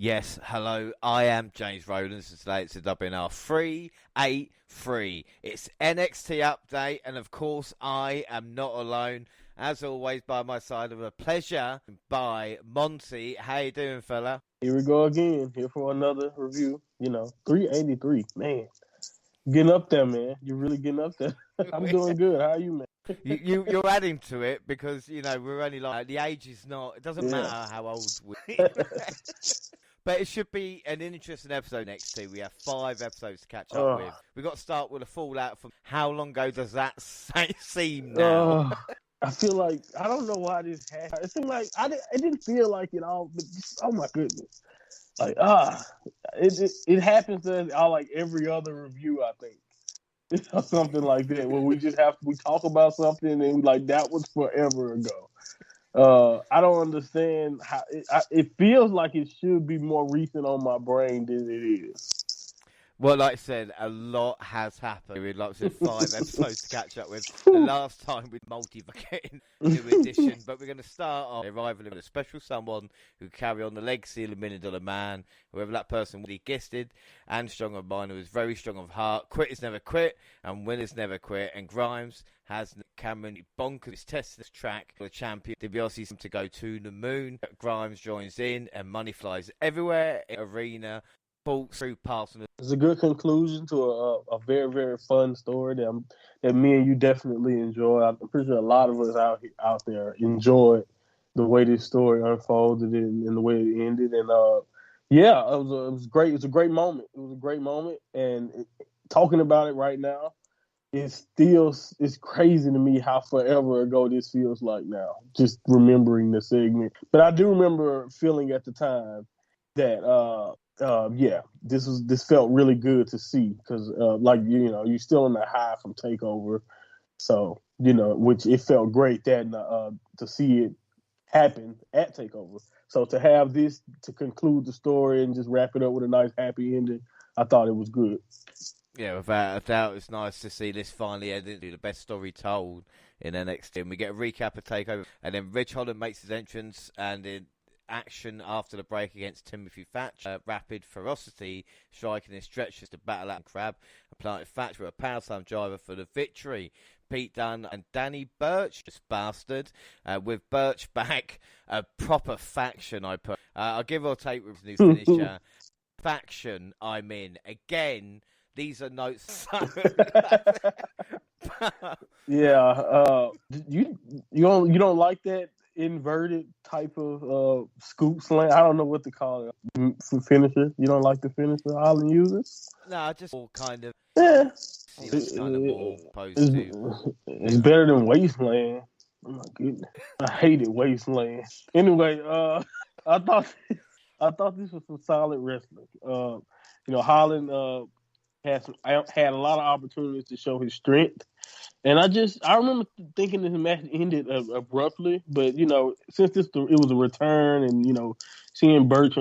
Yes, hello, I am James Rowlands, and today it's a WNR383. It's NXT update, and of course, I am not alone. As always, by my side of a pleasure by Monty. How you doing, fella? Here we go again, here for another review. 383, man. Getting up there, man. You're really getting up there. I'm doing good. How are you, man? You're adding to it because, we're only like, the age is not, it doesn't matter how old we are. But it should be an interesting episode next to. We have 5 episodes to catch up with. We've got to start with a fallout from how long ago does that seem now? I feel like, I don't know why this happened. It seemed like, it didn't feel like it all, but just, oh my goodness. Like, it happens to all like every other review, I think. Something like that, where we talk about something and like that was forever ago. I don't understand how it feels like it should be more recent on my brain than it is. Well, like I said, a lot has happened. We'd like I said, 5 episodes to catch up with. The last time with Monty getting new edition, but we're going to start off arriving with a special someone who carry on the legacy of the $1 Million Man, whoever that person was, gifted and strong of mind, who was very strong of heart. Quitters never quit, and winners never quit. And Grimes has Cameron bonkers. He's testing this track for the champion. DiBiase seems to go to the moon. Grimes joins in, and money flies everywhere in the arena. Through passing. It's a good conclusion to a very, very fun story that me and you definitely enjoy. I'm pretty sure a lot of us out there enjoyed the way this story unfolded and the way it ended. And it was great. It was a great moment. It was a great moment. And talking about it right now, it's crazy to me how forever ago this feels like now. Just remembering the segment, but I do remember feeling at the time that. This felt really good to see because, you're still in the high from Takeover, so which it felt great that to see it happen at Takeover. So to have this to conclude the story and just wrap it up with a nice happy ending, I thought it was good. Yeah, without a doubt, it's nice to see this finally ended to the best story told in NXT. And we get a recap of Takeover, and then Ridge Holland makes his entrance, and in action after the break against Timothy Thatcher. Rapid Ferocity striking his stretches to battle out Crab and planted Thatcher with a power slam driver for the victory. Pete Dunne and Danny Burch, this bastard, with Burch back, a proper faction I put. I'll give or take with his new finisher. Faction I'm in. Again, these are notes. Yeah, you don't like that inverted type of scoop slam. I don't know what to call it. Finisher. You don't like the finisher Holland uses? No, just all kind of. Yeah. It's kind of more opposed to. It's better than Wasteland. Oh my goodness. I hated Wasteland. Anyway, I thought this was some solid wrestling. Holland had a lot of opportunities to show his strength. And I remember thinking this match ended abruptly, but since it was a return, and seeing Birch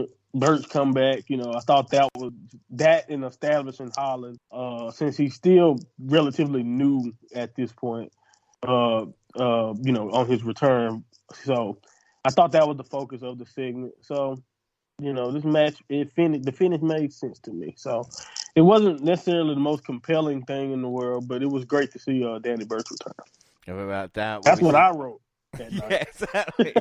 come back, I thought that was that in establishing Holland, since he's still relatively new at this point, on his return. So I thought that was the focus of the segment. So this match, the finish made sense to me. So it wasn't necessarily the most compelling thing in the world, but it was great to see Danny Burch return. Without doubt. That's what I wrote. Yeah, exactly.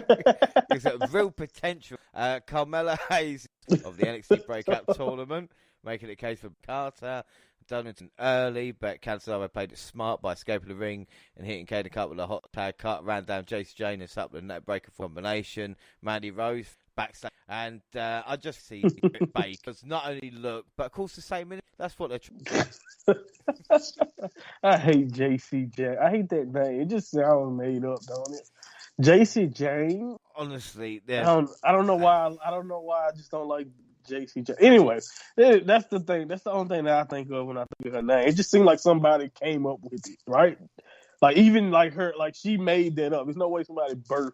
It's a real potential. Carmella Hayes of the NXT Breakout Tournament, making it a case for Carter. Donington early, but Cancelo played it smart by escaping the ring and hitting Kane Cup with a hot tag cut. Ran down JC Jane and up with a net breaker combination. Mandy Rose backstage, and I just see Baker's not only look, but of course the same minute. That's what they're. I hate JC Jane. I hate that name. It just sounds made up, don't it? JC Jane. Honestly, I don't know why. I don't know why. I just don't like JC Jane. Anyway, that's the thing. That's the only thing that I think of when I think of her name. It just seemed like somebody came up with it, right? Like even like her, like she made that up. There's no way somebody birthed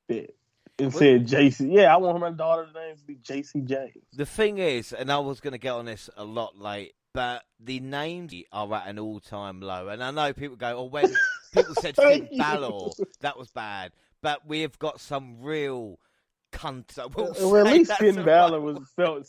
it and said JC. Yeah, I want my daughter's name to be JC Jane. The thing is, and I was going to get on this a lot late, but the names are at an all-time low. And I know people go, when people said Finn Balor, that was bad. But we have got some real cunt. I will Well, at say least that's Finn the Balor right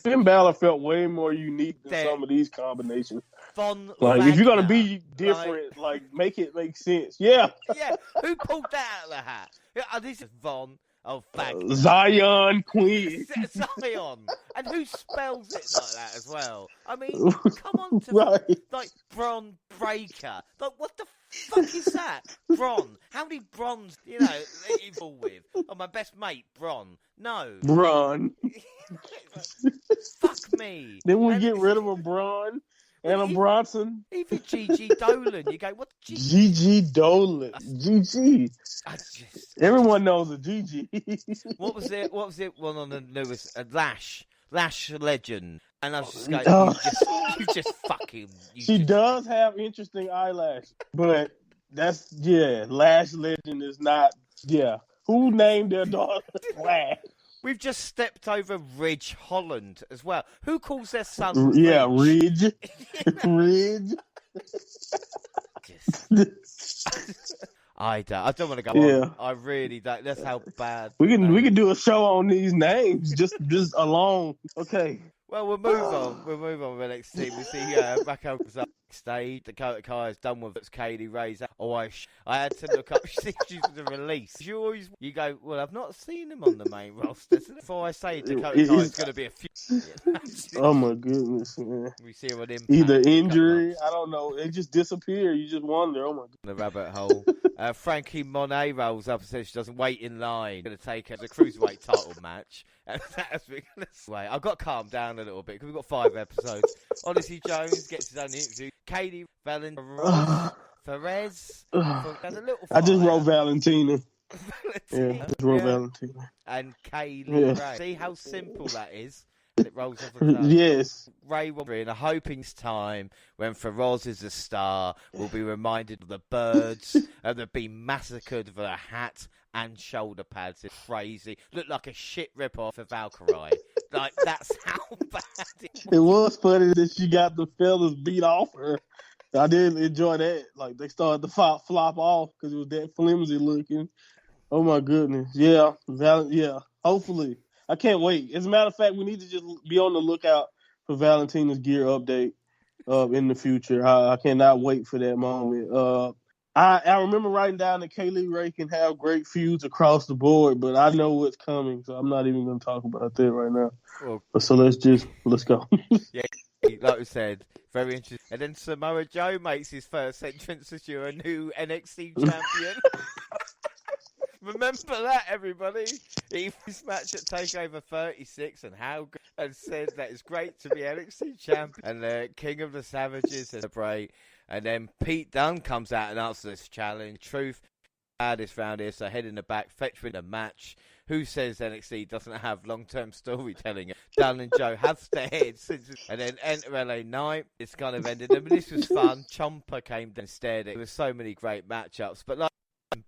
Finn Balor felt way more unique than There. some of these combinations. Von Like, if you're gonna Wagner. be different, like make it make sense. Yeah. Yeah, who pulled that out of the hat? Yeah, this is Von Wagner. Zion Queen. Zion. And who spells it like that as well? I mean, come on to Right. like Bron Breaker. Like, what the fuck is that? Bron. How many Brons, you know, that you fall with? Oh, my best mate, Bron. No. Braun. Fuck me. Then we get rid of a Braun and a Bronson. Even Gigi Dolan. You go, what? Gigi Dolan. Gigi. Everyone knows a Gigi. What was it? One on the newest? Lash Legend. And I was just going, you just fucking. She does have interesting eyelash, but Lash Legend is not. Yeah, who named their daughter Lash? We've just stepped over Ridge Holland as well. Who calls their son Ridge? Yeah, Ridge. Ridge. I don't want to go on. I really don't. That's how bad. We can do a show on these names just alone. Okay. Well, we'll move on. We'll move on with the next team. We see Raquel was up stage. Dakota Kai has done with Kaylee Ray's. I had to look up. She's the release. You go, well, I've not seen him on the main roster. So before I say Dakota Kai is going to be a few. Oh my goodness, man. We see her on Impact. Either injury, I don't know. It just disappeared. You just wonder. Oh my god. The rabbit hole. Frankie Monet rolls up and says she doesn't wait in line. Going to take her the cruiserweight title match. And that's way. I've got to calm down a little bit because we've got 5 episodes. Odyssey Jones gets his own interview. Katie Perez. I just wrote Valentina. Yeah, I just wrote Valentina. And Kaylee Ray. See how simple that is? It rolls off the tongue. Yes. Ray Wondering, a hoping time when Feroz is a star, will be reminded of the birds that have been massacred for a hat and shoulder pads. It's crazy. Looked like a shit rip-off of Valkyrie. Like, that's how bad it was funny that she got the feathers beat off her. I did enjoy that. Like, they started to flop off because it was that flimsy looking. Oh, my goodness. Yeah. Hopefully. I can't wait. As a matter of fact, we need to just be on the lookout for Valentina's gear update in the future. I cannot wait for that moment. I remember writing down that Kaylee Ray can have great feuds across the board, but I know what's coming, so I'm not even going to talk about that right now. Well, so let's go. Yeah, like we said, very interesting. And then Samoa Joe makes his first entrance as your new NXT champion. Remember that, everybody. He was match at TakeOver 36 and said that it's great to be NXT champion and the King of the Savages celebrate. And then Pete Dunne comes out and answers this challenge. Truth, baddest round here, so head in the back, fetch win the match. Who says NXT doesn't have long-term storytelling? Dunne and Joe have their heads. And then enter LA Knight. It's kind of ended. I mean, this was fun. Ciampa came down instead. There were so many great matchups. But like,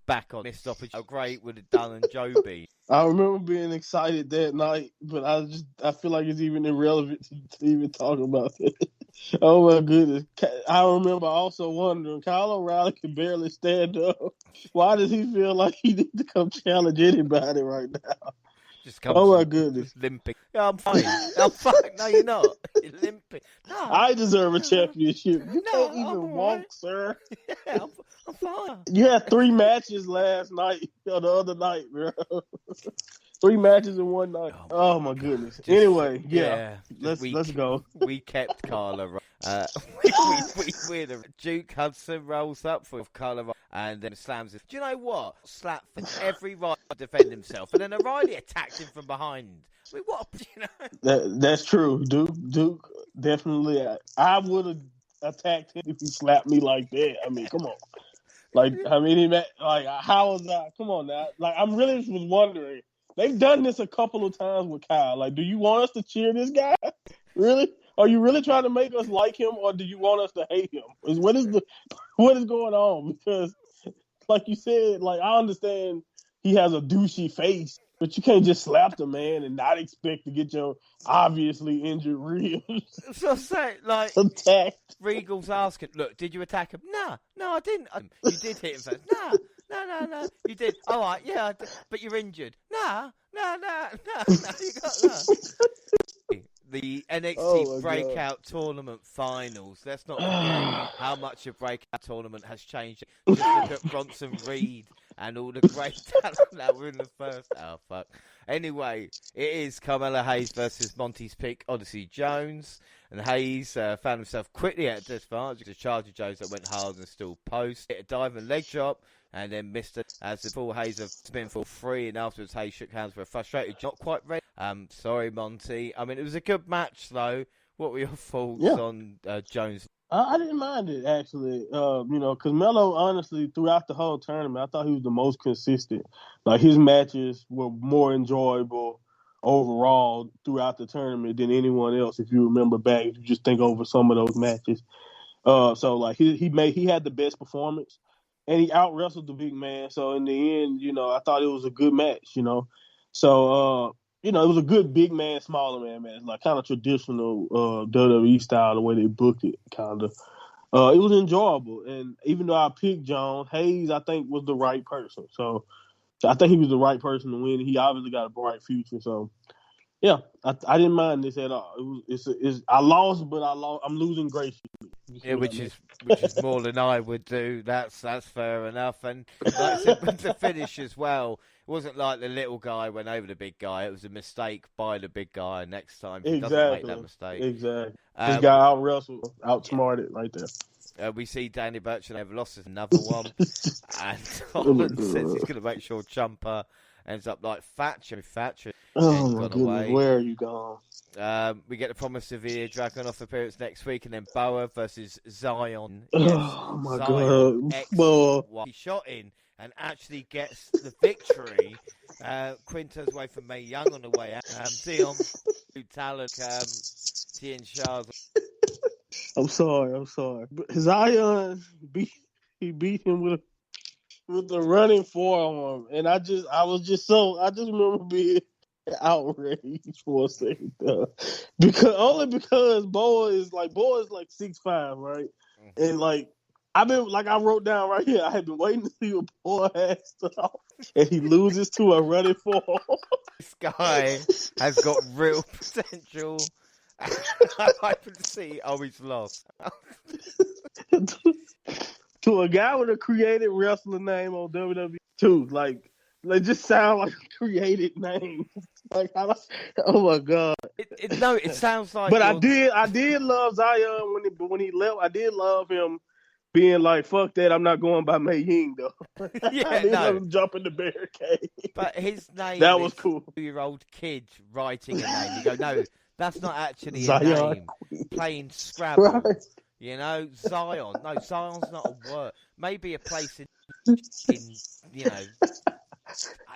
back on missed opportunity. How great would have Dunne and Joe be? I remember being excited that night, but I feel like it's even irrelevant to even talk about it. Oh my goodness. I remember also wondering, Kyle O'Reilly can barely stand up. Why does he feel like he needs to come challenge anybody right now? Oh my goodness. Limping. Yeah, I'm fine. I'm fine. No, you're not. You're limping. No. I deserve a championship. You can't even walk, right, sir. Yeah, I'm fine. You had 3 matches last night or the other night, bro. 3 matches in one night. Oh my goodness. Anyway, let's go. We kept Carla. We Duke Hudson rolls up for Carla and then slams it. Do you know what? Slap for every right to defend himself, and then O'Reilly attacked him from behind. I mean, what? You know? That's true. Duke definitely. I would have attacked him if he slapped me like that. I mean, come on. How was that? Come on now. Like, I'm really was wondering. They've done this a couple of times with Kyle. Like, do you want us to cheer this guy? Really? Are you really trying to make us like him, or do you want us to hate him? What is going on? Because, like you said, like, I understand he has a douchey face, But you can't just slap the man and not expect to get your obviously injured ribs So I say, like, attacked. Regal's asking, look, did you attack him? No, I didn't. You did hit him first. No, you did. All right, yeah, but you're injured. No, you got no. The NXT Breakout Tournament Finals. Let's not forget how much a Breakout Tournament has changed. Just look at Bronson Reed and all the great talent that were in the first. Oh, fuck. Anyway, it is Carmelo Hayes versus Monty's pick, Odyssey Jones. And Hayes found himself quickly at a disadvantage because Charger Jones that went hard and still post. Hit a diving leg drop and then missed it as the full Hayes of spin for free. And afterwards, Hayes shook hands with a frustrated, not quite ready. Sorry, Monty. I mean, it was a good match, though. What were your thoughts on Jones? I didn't mind it, actually. Because Melo, honestly, throughout the whole tournament, I thought he was the most consistent. Like, his matches were more enjoyable overall throughout the tournament than anyone else, if you remember back, if you just think over some of those matches. So, like, he had the best performance, and he out-wrestled the big man. So, in the end, I thought it was a good match, So, it was a good big man, smaller man match, like kind of traditional WWE style, the way they booked it, kind of. It was enjoyable, and even though I picked Jones, Hayes, I think, was the right person. So I think he was the right person to win. He obviously got a bright future. So, yeah, I didn't mind this at all. I lost, but I'm losing gracefully. Yeah, which is more than I would do. That's fair enough. And like I said, with the finish as well, it wasn't like the little guy went over the big guy. It was a mistake by the big guy. Next time he doesn't make that mistake. Exactly. This guy out-wrestled, outsmarted right there. We see Danny Burch and lost another one. And Holland says he's going to make sure Ciampa ends up like Thatcher. Oh, my goodness. Away. Where are you going? We get the promise of the Dragunov appearance next week, and then Boa versus Zion. Oh, my God. He shot in and actually gets the victory. Quinton's away from Mae Young on the way out. Dion, talent, Tien Charles. I'm sorry. But Zion beat him with the running forearm, and I just remember being outraged for a second, because Boa is like 6'5", right? Mm-hmm. And like I wrote down right here, I had been waiting to see a Boa ass off, and he loses to a running forearm. This guy has got real potential. I happen to see. Oh, he's lost. To a guy with a created wrestling name on WWE too, like they just sound like a created name. Like, oh my God! It sounds like. But I did love Zion when he left. I did love him being like, "Fuck that! I'm not going by Mae Young though." Yeah, no. Jumping the barricade. But his name. That was cool. 2-year-old kid writing a name. You go, no, that's not actually a name. Playing Scrabble. Right. Zion. No, Zion's not a word. Maybe a place in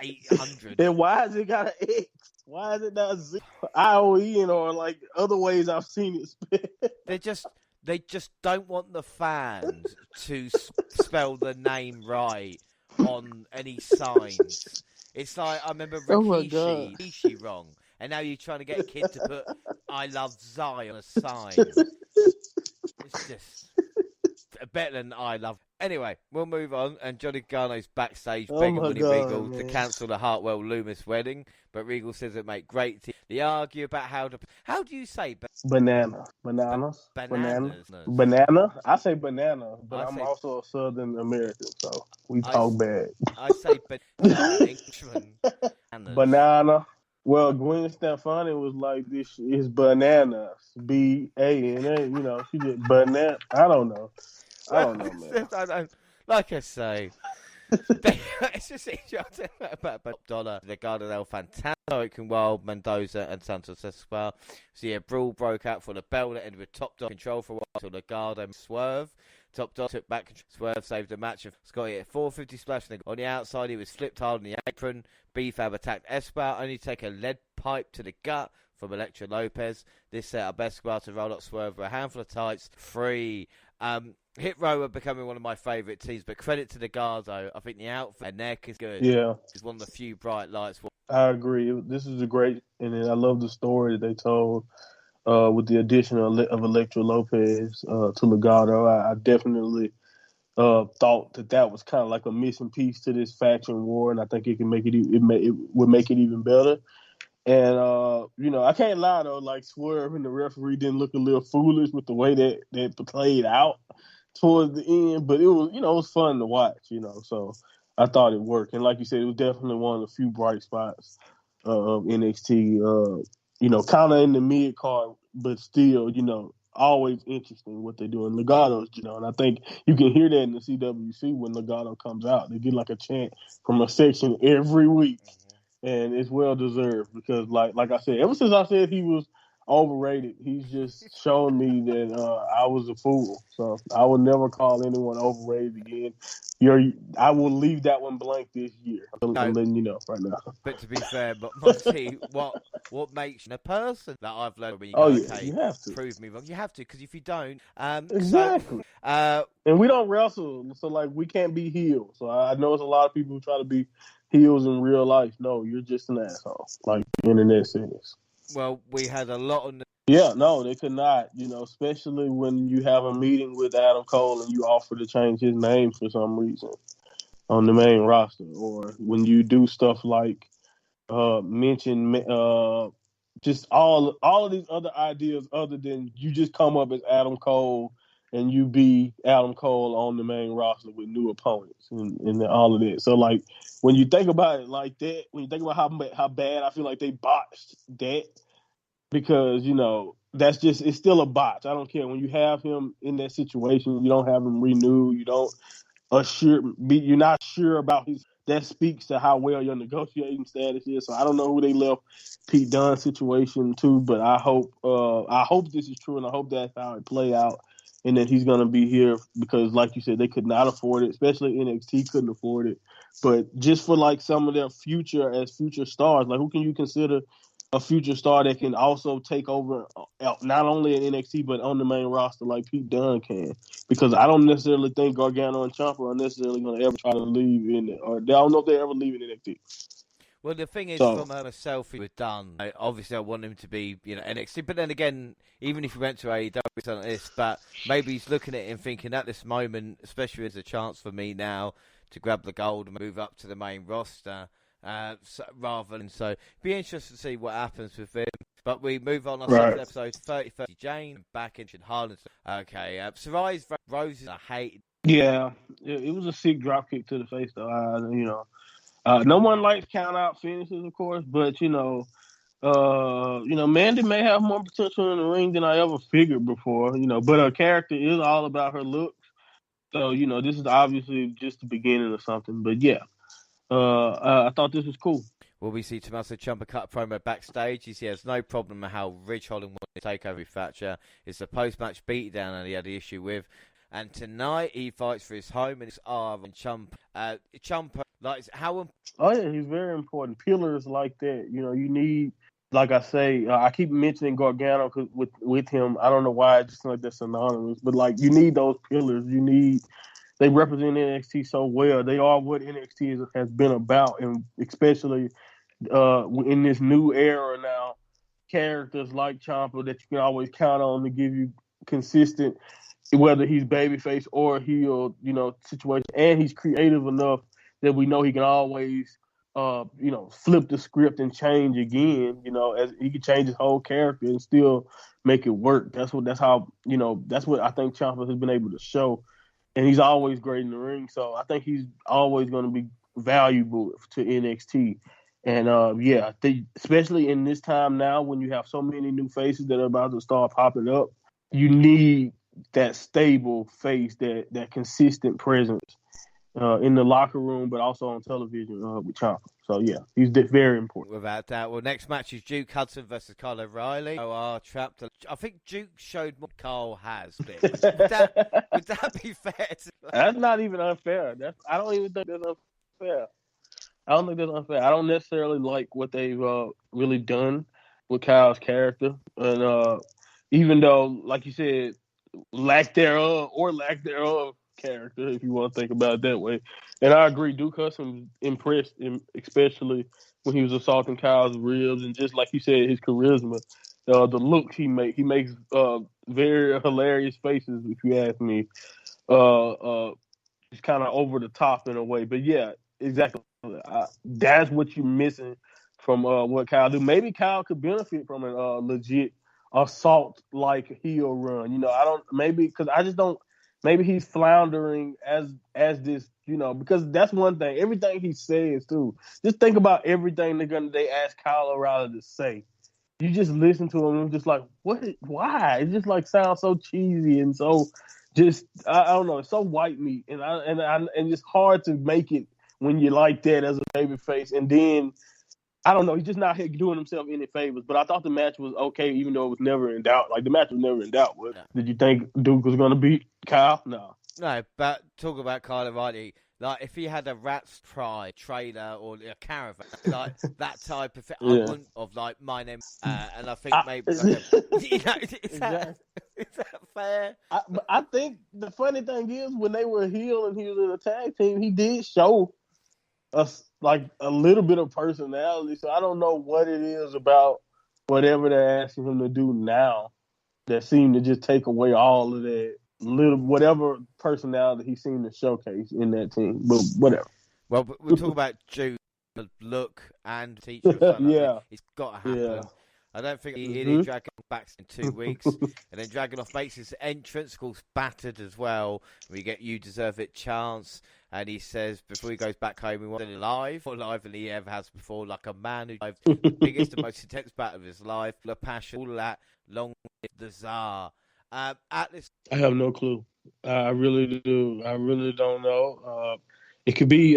800. Then why has it got an X? Why is it not ION or like other ways I've seen it spelled? They just don't want the fans to spell the name right on any signs. It's like I remember Rikishi wrong, and now you're trying to get a kid to put "I love Zion" on a sign. It's just better than I love. Anyway, we'll move on. And Johnny Gargano's backstage begging Willie Regal to cancel the Hartwell-Loomis wedding. But Regal says it make great tea. They argue about how do you say banana? Bananas? Banana? I say banana, but I'm also a Southern American, so we talk bad. I say banana. Well, Gwen Stefani was like, "This is bananas, BANA." She did banana. I don't know, man. Like I say, it's just about Dollar, the Garden Fantastic and Wild, Mendoza, and Santos Escobar. So a brawl broke out for the belt that ended with Top Dog control for a while until the Garden swerve. Top Dog took back control. Swerve saved the match. Scotty hit a 450 splash on the outside. He was flipped hard on the apron. B-Fab attacked Escobar, only to take a lead pipe to the gut from Elektra Lopez. This set up Escobar to roll up Swerve with a handful of tights. Free. Hit Row are becoming one of my favourite teams, but credit to the Garzo. I think the outfit and neck is good. Yeah. It's one of the few bright lights. I agree. This is a great, and I love the story that they told with the addition of Electra Lopez to Legado. I definitely thought that was kind of like a missing piece to this faction war, and I think it can make it would make it even better. And I can't lie though, like Swerve and the referee didn't look a little foolish with the way that played out towards the end, but it was it was fun to watch. So I thought it worked, and like you said, it was definitely one of the few bright spots of NXT. Kind of in the mid card, but still, always interesting what they do. And Legato's, and I think you can hear that in the CWC when Legato comes out. They get like a chant from a section every week, and it's well deserved because, like I said, ever since I said he was overrated, he's just shown me that I was a fool. So I will never call anyone overrated again. I will leave that one blank this year. I'm No, letting you know right now. but to be fair, but Monty, what makes you a person that I've learned when you go, Oh yeah, okay, you have to prove me wrong. You have to, because if you don't, exactly. So, And we don't wrestle, so like we can't be heels. So I know it's a lot of people who try to be heels in real life. No, you're just an asshole, like the internet says. well, we had a lot on the. Yeah, no, they could not. Especially when you have a meeting with Adam Cole and you offer to change his name for some reason on the main roster, or when you do stuff like mention just all of these other ideas other than you just come up as Adam Cole and you be Adam Cole on the main roster with new opponents and all of that. So like when you think about it like that, when you think about how bad I feel like they botched that, because that's just it's still a botch. I don't care when you have him in that situation. You don't have him renewed. You don't you're not sure about his. That speaks to how well your negotiating status is. So I don't know who they left Pete Dunne's situation to, but I hope this is true, and I hope that's how it play out, and that he's gonna be here because, like you said, they could not afford it, especially NXT couldn't afford it. But just for like some of their future as future stars, like who can you consider a future star that can also take over not only in NXT but on the main roster like Pete Dunne can? Because I don't necessarily think Gargano and Ciampa are necessarily going to ever try to leave or I don't know if they ever leave in NXT. Well, the thing is, So from a selfie with Dunn, obviously I want him to be, NXT. But then again, even if he went to AEW, something like this, but maybe he's looking at it and thinking at this moment, especially as a chance for me now to grab the gold and move up to the main roster, rather than so. Be interested to see what happens with him. But we move on. right. Episode 30, Jane back in Harlan. Okay, Sarai's Roses I hate. Yeah, it was a sick drop kick to the face though. No one likes count out finishes, of course, but Mandy may have more potential in the ring than I ever figured before. But her character is all about her looks. So this is obviously just the beginning of something. But yeah, I thought this was cool. Will we see Tommaso Ciampa cut a promo backstage? He has no problem with how Ridge Holland wanted to take over Thatcher. It's a post-match beatdown that he had the issue with. And tonight he fights for his home and his R and Ciampa. Ciampa, like how? Oh yeah, he's very important. Pillars like that, you need. Like I say, I keep mentioning Gargano cause with him. I don't know why, I just like that's synonymous. But like, you need those pillars. They represent NXT so well. They are what NXT has been about, and especially in this new era now, characters like Ciampa that you can always count on to give you consistent, whether he's babyface or heel, situation. And he's creative enough that we know he can always, flip the script and change again. As he can change his whole character and still make it work. That's what I think Ciampa has been able to show. And he's always great in the ring. So I think he's always going to be valuable to NXT. And especially in this time now when you have so many new faces that are about to start popping up, you need that stable face, that consistent presence in the locker room, but also on television with Ciampa. So yeah, he's very important. Without doubt. Well, next match is Duke Hudson versus Kyle O'Reilly. OR trapped. I think Duke showed what Carl has. Would that be fair? That's not even unfair. I don't even think that's unfair. I don't think that's unfair. I don't necessarily like what they've really done with Kyle's character, and even though, like you said, lack thereof, character, if you want to think about it that way. And I agree, Duke Hudson impressed him, especially when he was assaulting Kyle's ribs, and just like you said, his charisma, the looks he makes very hilarious faces, if you ask me. It's kind of over the top in a way, but yeah, exactly. That's what you're missing from what Kyle do. Maybe Kyle could benefit from a legit assault like heel run. I don't maybe because I just don't. Maybe he's floundering as this, because that's one thing. Everything he says too. Just think about everything they ask Kyle O'Reilly to say. You just listen to him and just like, what? Why? It just like sounds so cheesy and so just I don't know. It's so white meat, and it's hard to make it when you're like that as a baby face. And then I don't know. He's just not doing himself any favors. But I thought the match was okay, even though it was never in doubt. Like the match was never in doubt. No. Did you think Duke was going to beat Kyle? No. No, but talk about Kyle O'Reilly. Like, if he had a Rat's Pride trailer or a caravan, like that type of thing, I wouldn't have, like, my name. And I think maybe, is that fair? I think the funny thing is, when they were heel and he was in a tag team, he did show us, like, a little bit of personality. So I don't know what it is about whatever they're asking him to do now that seemed to just take away all of that. Little whatever personality he seemed to showcase in that team, but whatever. Well, we'll talk about Jude, look and teacher. Yeah, it's got to happen. Yeah. I don't think he'll Dragunov back in 2 weeks, and then Dragunov makes his entrance, of course, battered as well. We get "You Deserve It" chance, and he says before he goes back home, he wants to live, more live than he ever has before, like a man who lived the biggest and most intense battle of his life, the passion, all of that. Long live the Tsar. At this, I have no clue. I really do. I really don't know. It could be,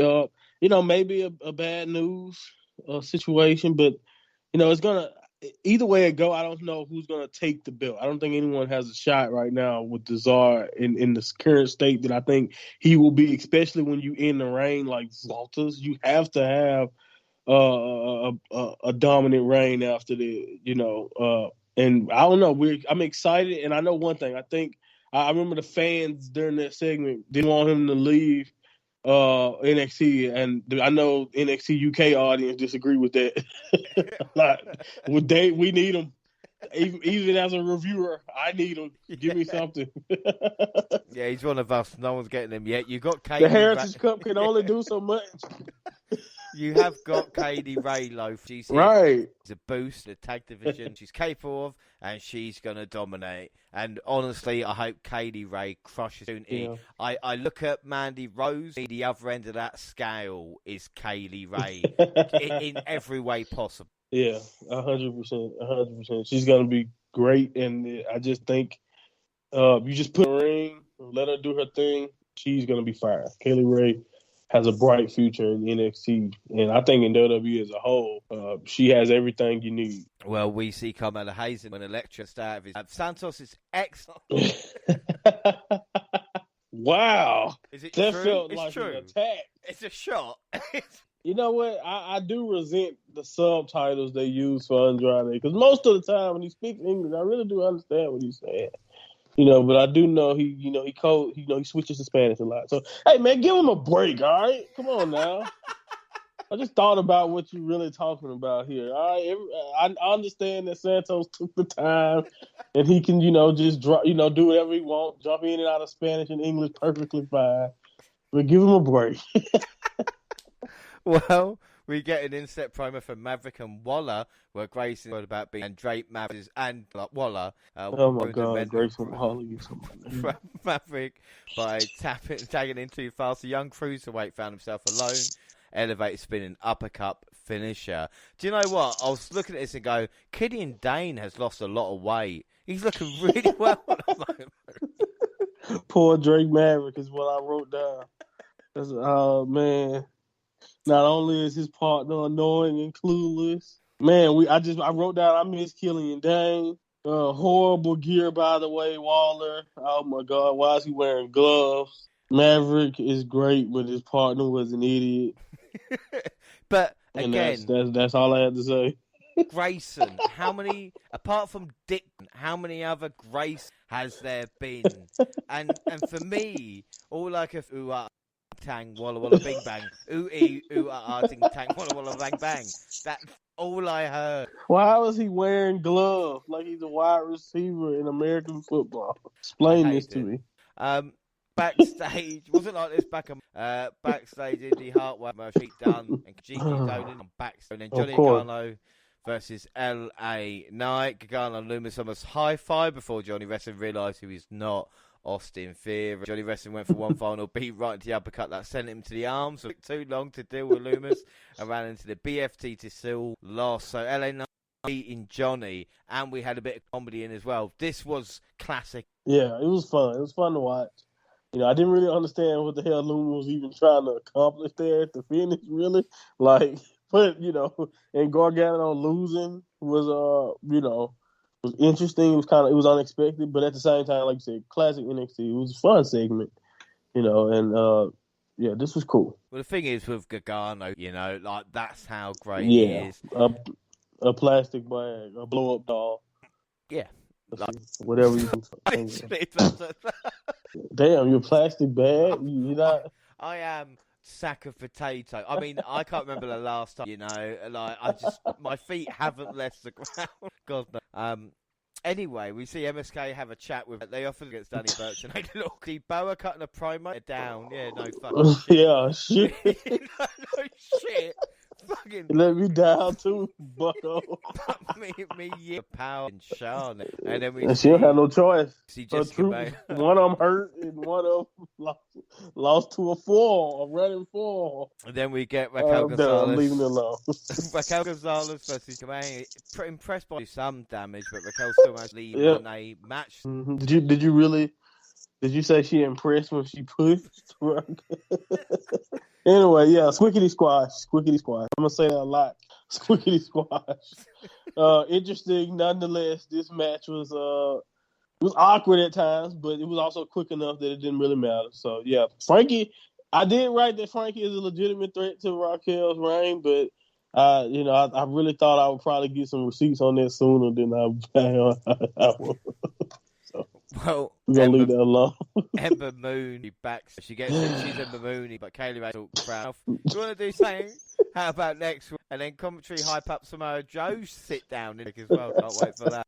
maybe a bad news situation, but it's gonna. Either way it go, I don't know who's gonna take the belt. I don't think anyone has a shot right now with the Tsar in the current state that I think he will be, especially when you in the reign like Walters. You have to have a dominant reign after the. And I don't know. I'm excited, and I know one thing. I remember the fans during that segment didn't want him to leave NXT, and I know NXT UK audience disagree with that. We need him. Even as a reviewer, I need him. Give me something. Yeah, he's one of us. No one's getting him yet. You got Katie. The Heritage Cup can only do so much. You have got Katie Ray Loaf. She's right. She's a boost in the tag division. She's capable of, and she's going to dominate. And honestly, I hope Katie Ray crushes soon. Yeah. I look at Mandy Rose. The other end of that scale is Kaylee Ray in every way possible. Yeah, 100%. She's going to be great, and I just think you just put her in the ring, let her do her thing. She's going to be fine. Kaylee Ray has a bright future in NXT, and I think in WWE as a whole, she has everything you need. Well, we see Carmella Hayes when Electra started. Santos is excellent. Wow. Is it that true? felt it's like true. An attack. It's a shot. You know what? I do resent the subtitles they use for Andrade, because most of the time when he speaks English, I really do understand what he's saying. But I do know he switches to Spanish a lot. So, hey, man, give him a break, all right? Come on now. I just thought about what you're really talking about here, all right? I understand that Santos took the time, and he can, just do whatever he wants, jump in and out of Spanish and English perfectly fine. But give him a break. Well, we get an inset promo from Maverick and Waller, where Grayson wrote about being and Drake Maverick and Waller. Oh my God, Grayson Waller, you Maverick by tagging in too fast. The young cruiserweight found himself alone. Elevated spinning uppercut finisher. Do you know what? I was looking at this and go, Killian Dane has lost a lot of weight. He's looking really well at the moment. Poor Drake Maverick is what I wrote down. Oh man. Not only is his partner annoying and clueless, man, I wrote down I miss Killian Dane. Horrible gear, by the way, Waller. Oh my God, why is he wearing gloves? Maverick is great, but his partner was an idiot. But and again, that's all I had to say. Grayson, apart from Dick, how many other Grace has there been? And for me, all I could tang walla walla bing bang, ting tang walla walla bang bang. That's all I heard. Why was he wearing gloves like he's a wide receiver in American football? Explain this to me. Backstage, wasn't like this backstage Indy Hartwell, Murphy done, and Gigi Dolan on backstage, and then Johnny Gargano versus LA Knight. Gargano and Loomis almost high five before Johnny Wrestling realised he was not Austin Theory. Johnny Wrestling went for one final beat right into the uppercut that sent him to the arms. So it took too long to deal with Loomis and ran into the BFT to seal loss. So LA Knight beating Johnny, and we had a bit of comedy in as well. This was classic. Yeah, it was fun. It was fun to watch. You know, I didn't really understand what the hell Loomis was even trying to accomplish there at the finish, really. Like, but, you know, and Gargano losing was, was interesting. It was unexpected, but at the same time, like you said, classic NXT. It was a fun segment, you know, and, yeah, this was cool. Well, the thing is with Gargano, you know, like, that's how great he is. A plastic bag, a blow-up doll. Yeah. Like, whatever you can. Damn, you're a plastic bag? You're not... I am sack of potato. I mean, I can't remember the last time, you know, like, my feet haven't left the ground. God, no. Anyway, we see MSK have a chat with, they often against Danny Burch, and they look, Boa cutting a promo down. Yeah, no fucking shit. Yeah, shit. no shit. Fucking let me down too, bucko. me, yeah, power and Charlotte, and then she don't have no choice. See Jessica one of them hurt, and one of them lost to a running 4. And then we get Raquel Gonzalez. I'm leaving it alone. Raquel Gonzalez versus Kamei. Impressed by some damage, but Raquel still managed to leave on a match. Mm-hmm. Did you say she impressed when she pushed? Anyway, yeah, squickity squash. I'm gonna say that a lot. Squickity squash. Interesting, nonetheless. This match was awkward at times, but it was also quick enough that it didn't really matter. So yeah, Frankie. I did write that Frankie is a legitimate threat to Raquel's reign, but I really thought I would probably get some receipts on that sooner than I would. Well, we're gonna leave that alone. Ember Moon back. She's Ember Moon, but Kaylee Ray talks crowd. Do you want to do something? How about next week? And then commentary hype up Samoa Joe's sit down as well. Can't wait for that.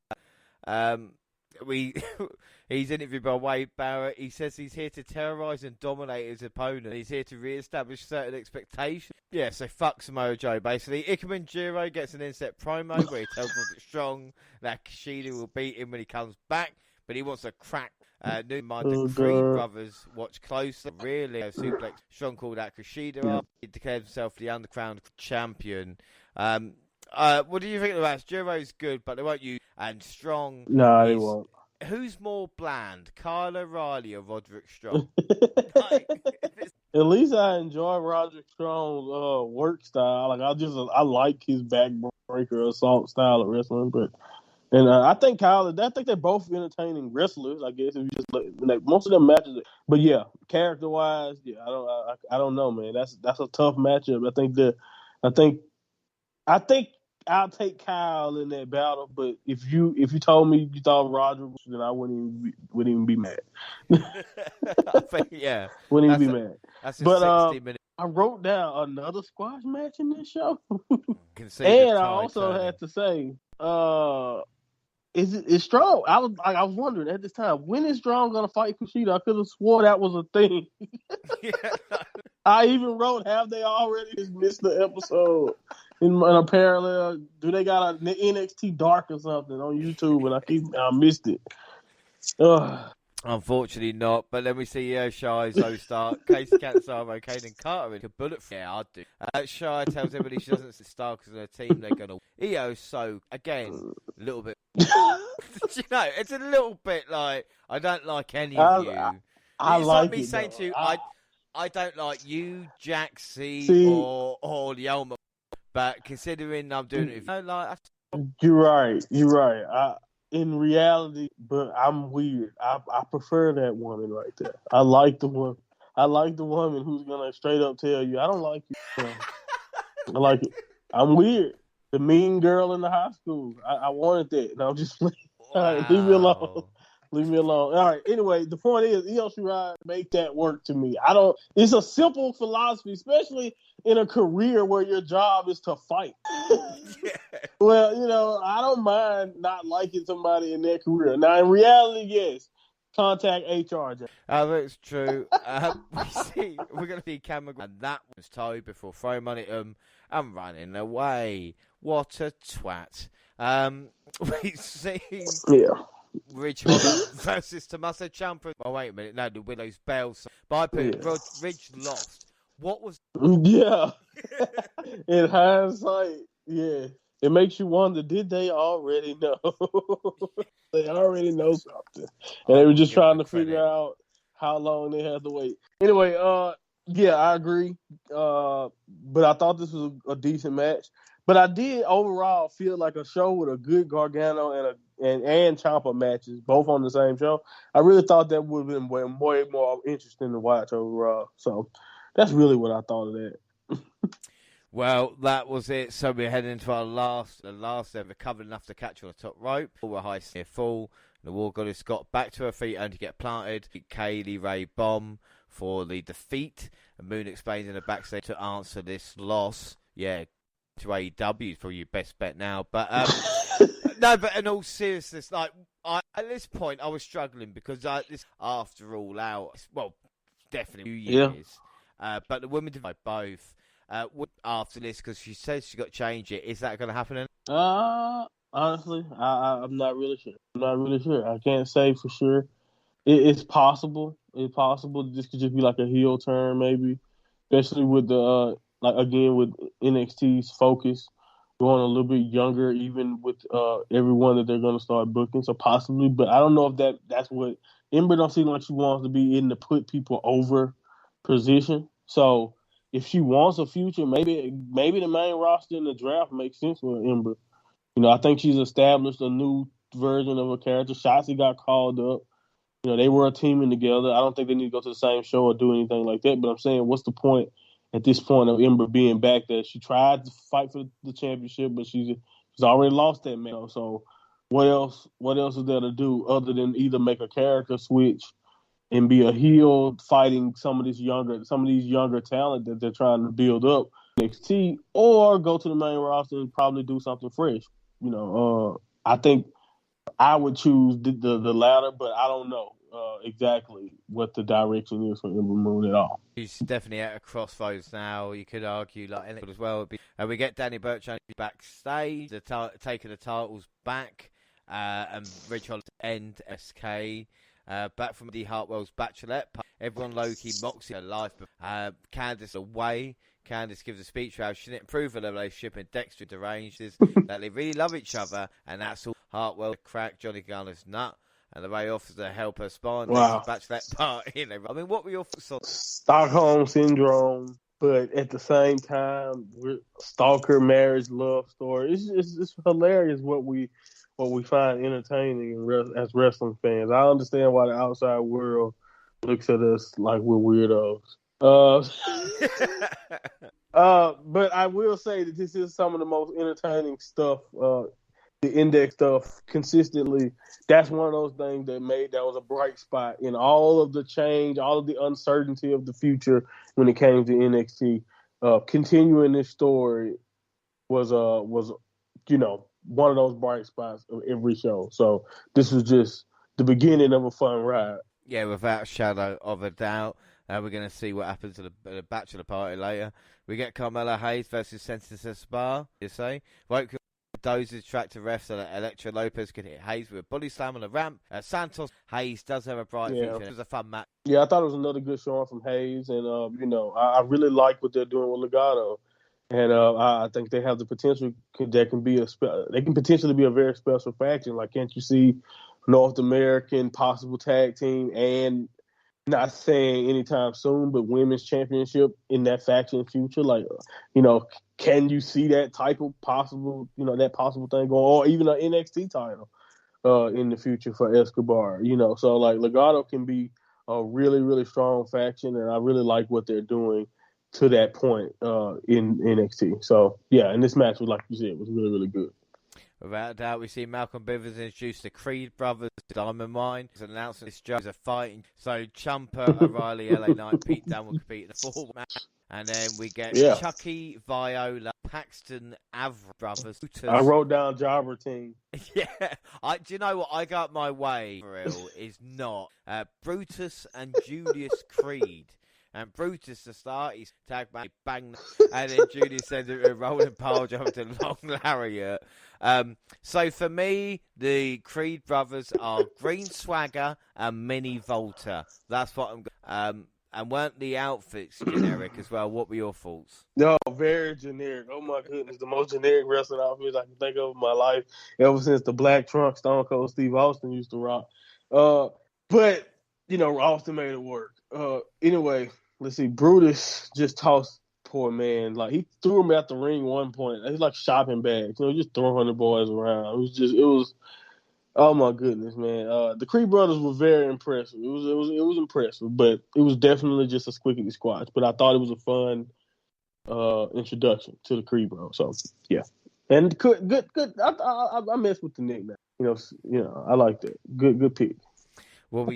He's interviewed by Wade Barrett. He says he's here to terrorise and dominate his opponent. He's here to re-establish certain expectations. Yeah, so fuck Samoa Joe, basically. Ikemen Jiro gets an inset promo where he tells him that strong that Kushida will beat him when he comes back. But he wants to crack new mind. The Creed brothers watch closely. Really, suplex. Strong called out Kushida up. He declares himself the Underground champion. What do you think of that? Jiro's good, but they won't use. And Strong. No, they won't. Who's more bland, Kyle O'Reilly or Roderick Strong? At least I enjoy Roderick Strong's work style. Like I like his backbreaker assault style of wrestling, but. And I think they're both entertaining wrestlers. I guess if you just look, like most of them matches. But yeah, character wise, yeah, I don't know, man. That's a tough matchup. I think I'll take Kyle in that battle. But if you told me you thought Roger, then I wouldn't even be mad. I think, yeah, wouldn't even be mad. That's 60 minutes. I wrote down another squash match in this show, and I also had to say, Is Strong? I was wondering at this time, when is Strong gonna fight Kushida? I could have swore that was a thing. Yeah. I even wrote, have they already just missed the episode in a parallel? Do they got a NXT Dark or something on YouTube? And I missed it. Ugh. Unfortunately not, but then we see Shy, Zoe Stark, Casey Catanzaro, Kaden Carter in a bullet. Yeah, I'd do. Shy tells everybody she doesn't Stark as her team, they're going to... Io, so, again, a little bit... it's a little bit like, I don't like any of you. It's like me saying to you, I don't like you, Jack C, or Yoma, but considering I'm doing it... You're right. In reality, but I'm weird. I prefer that woman right there. I like the woman who's gonna straight up tell you, I don't like you. I like it. I'm weird. the mean girl in the high school. I wanted that. No, I'm just all right, leave me alone. Wow. Leave me alone. All right. Anyway, the point is, Io Shirai make that work to me. I don't. It's a simple philosophy, especially in a career where your job is to fight. Yeah. Well, I don't mind not liking somebody in their career. Now, in reality, yes, contact HR. That's true. We're going to see Cameron, and that was towed before throwing money at him and running away. What a twat. We see Ridge Holland versus Tommaso Ciampa. Oh, wait a minute. No, the Willow's Bell. By Ridge lost. What was... Yeah. In hindsight, yeah. It makes you wonder, did they already know? They already know something. And they were just trying to figure out how long they had to wait. Anyway, yeah, I agree. But I thought this was a decent match. But I did overall feel like a show with a good Gargano and Ciampa matches, both on the same show. I really thought that would have been way more interesting to watch overall. So that's really what I thought of that. Well, that was it. So we're heading into the last. They've recovered enough to catch on the top rope. We're high near full. The War Goddess got back to her feet only to get planted. Kaylee Ray Bomb for the defeat. And Moon explains in the backstage to answer this loss. Yeah, to AEW for your best bet now. But no, but in all seriousness, like at this point, I was struggling because this after all out. Well, definitely 2 years. Yeah. But the women divide both. After this, because she says she got to change it. Is that going to happen? Honestly, I'm not really sure. I can't say for sure. It's possible. It's possible this could just be like a heel turn, maybe, especially with the with NXT's focus going a little bit younger, even with everyone that they're going to start booking. So possibly, but I don't know if that's what Ember don't seem like she wants to be in the put people over position. So if she wants a future, maybe the main roster in the draft makes sense for Ember. I think she's established a new version of her character. Shotzi got called up. They were teaming together. I don't think they need to go to the same show or do anything like that. But I'm saying, what's the point at this point of Ember being back there? She tried to fight for the championship, but she's already lost that match. So what else is there to do other than either make a character switch and be a heel fighting some of these younger talent that they're trying to build up NXT, or go to the main roster and probably do something fresh. I think I would choose the latter, but I don't know exactly what the direction is for Ember Moon at all. She's definitely at a crossroads now. You could argue like anything as well. We get Danny Burch backstage, taking the titles back, and Ridge Holland end SK. Back from the Hartwell's Bachelorette. Everyone low-key mocks her life. Candice away. Candice gives a speech how she didn't improve her relationship, and Dexter arranges that they really love each other, and that's all. Hartwell cracked Johnny Garner's nut, and the Ray offers to help her spawn Bachelorette party. I mean, what were your thoughts on Stockholm Syndrome? But at the same time, stalker marriage love story. It's hilarious what we find entertaining as wrestling fans. I understand why the outside world looks at us like we're weirdos. But I will say that this is some of the most entertaining stuff, the index stuff consistently. That's one of those things that was a bright spot in all of the change, all of the uncertainty of the future when it came to NXT. Continuing this story was one of those bright spots of every show. So this was just the beginning of a fun ride. Yeah, without a shadow of a doubt. We're going to see what happens at the bachelor party later. We get Carmella Hayes versus Senses Esparza. You say? Right, dozes track to refs so that Elektra Lopez can hit Hayes with a body slam on the ramp. Santos Hayes does have a bright future. It was a fun match. Yeah, I thought it was another good showing from Hayes, and I really like what they're doing with Legado. And I think they have the potential that they can potentially be a very special faction. Like, can't you see North American possible tag team, and not saying anytime soon, but women's championship in that faction future? Like, can you see that type of possible, that possible thing going, or even an NXT title in the future for Escobar? So like Legado can be a really, really strong faction, and I really like what they're doing. to that point in NXT. So yeah, and this match was, like you said, was really, really good. Without a doubt, we see Malcolm Bivens introduce the Creed brothers to Diamond Mine. It's announced this show is a fighting. So Ciampa, O'Reilly, LA Knight, Pete Dunne will compete in the 4 match. And then we get Chucky, Viola, Paxton, Avra brothers. I wrote down Jobber team. Yeah. Do you know what? I got my way, for real, is not Brutus and Julius Creed. And Brutus, to start, he's tagged back, bang, and then Julius sends it a rolling pile jump to long lariat. So for me, the Creed brothers are Green Swagger and Mini Volta. That's what I'm. And weren't the outfits generic as well? What were your thoughts? No, very generic. Oh my goodness, the most generic wrestling outfits I can think of in my life ever since the black trunk Stone Cold Steve Austin used to rock. But Austin made it work. Anyway. Let's see. Brutus just tossed poor man. Like, he threw him out the ring one point. It's like shopping bags. Just throwing the boys around. It was. Oh my goodness, man. The Creed brothers were very impressive. It was impressive, but it was definitely just a squickety squash. But I thought it was a fun introduction to the Creed bros. So yeah, and good. I messed with the nickname. I like that. Good pick. Well,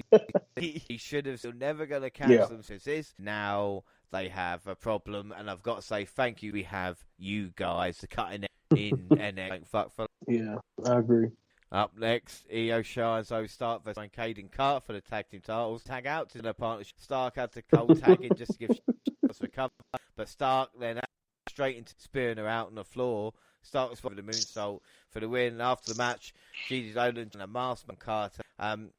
he should have. So never going to cancel them since this. Now they have a problem, and I've got to say thank you. We have you guys to cutting it in NXT. Fuck for. Yeah, I agree. Up next, Io Shirai and Zoe Stark versus Caden Carter for the tag team titles. Tag out to the partnership. Stark had to cold tag in just to give us a cover, but Stark then straight into spearing her out on the floor. Stark was for the moonsault for the win. And after the match, Gigi Dolan and a mask on Carter. And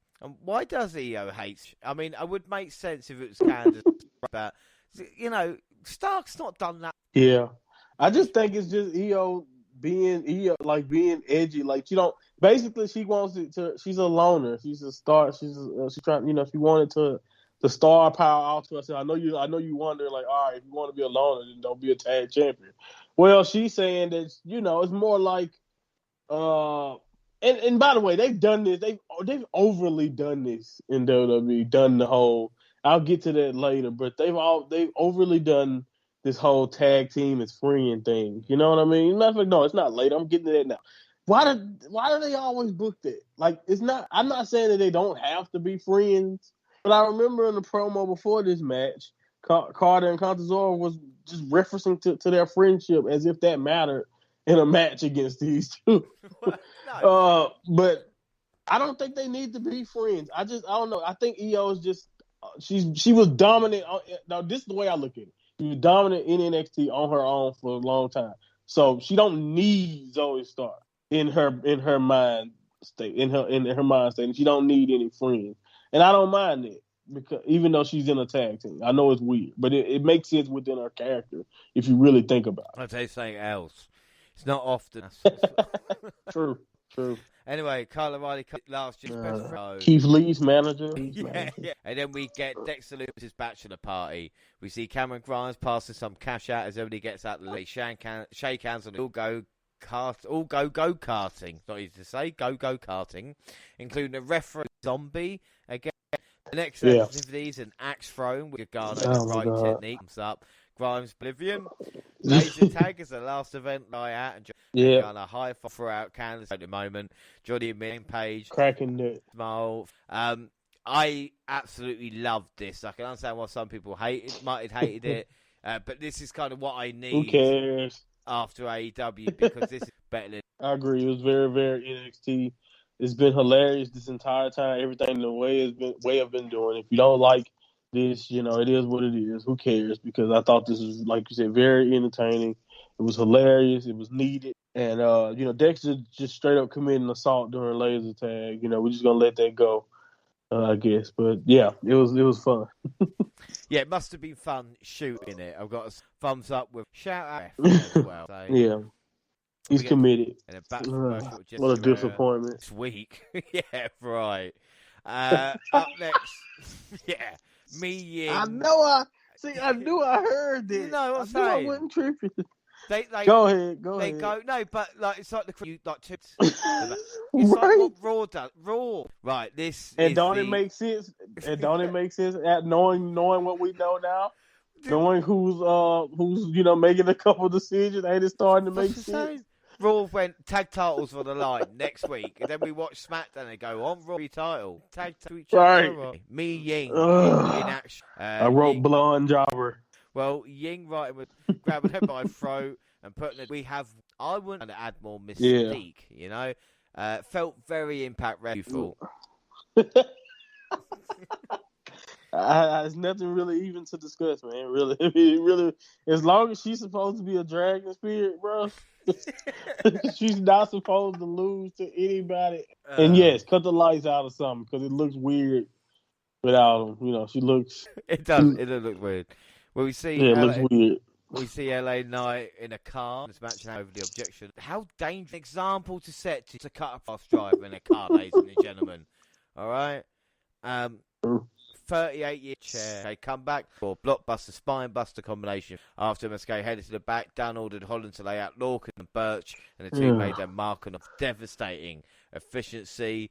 why does Io hate? I mean, it would make sense if it was Candace, but Stark's not done that. Yeah, I just think it's just Io being edgy. Like, she don't. Basically, she wants it to. She's a loner. She's a star. She's trying. She wanted to star power out to herself. I know you wonder, like, all right, if you want to be a loner, then don't be a tag champion. Well, she's saying that it's more like And by the way, they've done this. They've overly done this in WWE. Done the whole. I'll get to that later, but they've overly done this whole tag team as friend thing. You know what I mean? Matter of fact, no, it's not later. I'm getting to that now. Why do they always book that? Like, it's not. I'm not saying that they don't have to be friends, but I remember in the promo before this match, Carter and Contazor was just referencing to their friendship as if that mattered in a match against these two. No. But I don't think they need to be friends. I don't know. I think Io is just she was dominant. Now, this is the way I look at it. She was dominant in NXT on her own for a long time, so she don't need Zoe Stark in her mind state, in her mind state, and she don't need any friends. And I don't mind that, because even though she's in a tag team, I know it's weird, but it makes sense within her character if you really think about it. I'll tell you something else. It's not often. True. Anyway, Kyle O'Reilly last year's best friend. Keith Lee's manager. Yeah. And then we get Dexter Lewis' bachelor party. We see Cameron Grimes passing some cash out as everybody gets out of the way. Shake hands on it. All go karting. Not easy to say. Go karting, including a referee zombie again. The next activities an axe thrown with Gargano technique comes up. Grimes Oblivion. Laser tag is the last event lie out and on a high five throughout Canada at the moment. Johnny and Main Page cracking it. Smile. I absolutely loved this. I can understand why some people might have hated it, but this is kind of what I need. Who cares? After AEW, because this is better than. I agree. It was very, very NXT. It's been hilarious this entire time. Everything the way I've been doing. If you don't like this, it is what it is. Who cares? Because I thought this was, like you said, very entertaining. It was hilarious. It was needed. And, Dexter just straight up committing assault during laser tag. We're just going to let that go, I guess. But, yeah, it was fun. Yeah, it must have been fun shooting it. I've got a thumbs up with shout out as well. So, yeah. He's committed. And what a disappointment. This week. Yeah, right. Up next. Yeah. Me Ying. I knew I heard this. You know what I'm saying? I wasn't tripping. They go ahead. They go, no, but it's like it's right? like what Raw does. Raw, right? This and don't it make sense? And don't it make sense at knowing what we know now? Knowing who's making a couple decisions, ain't it starting to make sense? Raw went tag titles on the line next week, and then we watch SmackDown and go on Raw title tag to each Right. other. Me Ying in Ugh. action. I wrote Ying, blonde jobber. well, Ying right with grabbing her by throat and putting it. We have. I wouldn't add more mystique. Yeah. Felt very Impact Wrestling. There's nothing really even to discuss, man. Really, really. As long as she's supposed to be a dragon spirit, bro, she's not supposed to lose to anybody. And yes, cut the lights out or something because it looks weird without them. She looks. It does. It does look weird. Well, we see. Yeah, it looks weird. We see LA Knight in a car. This match over the objection. How dangerous example to set to cut a fast driver in a car, ladies and gentlemen. All right. 38-year chair. Okay, come back for blockbuster spinebuster combination. After MSK headed to the back, Dan ordered Holland to lay out Lorcan and Birch, and the two made their mark on a devastating efficiency.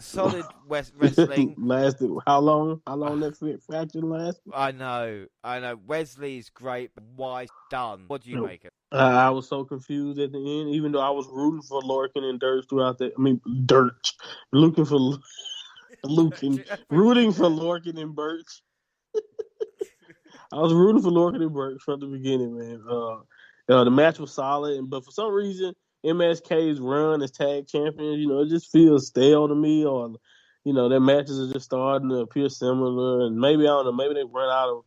Solid wrestling. Lasted how long? How long that faction lasted? I know. Wesley's great, but why done? What do you make of it? I was so confused at the end, even though I was rooting for Lorcan and Dirch throughout that. I mean, Dirch. Looking for rooting for Lorcan and Birch. I was rooting for Lorcan and Birch from the beginning, man. The match was solid, but for some reason, MSK's run as tag champions, it just feels stale to me, or their matches are just starting to appear similar, and maybe I don't know, maybe they've run out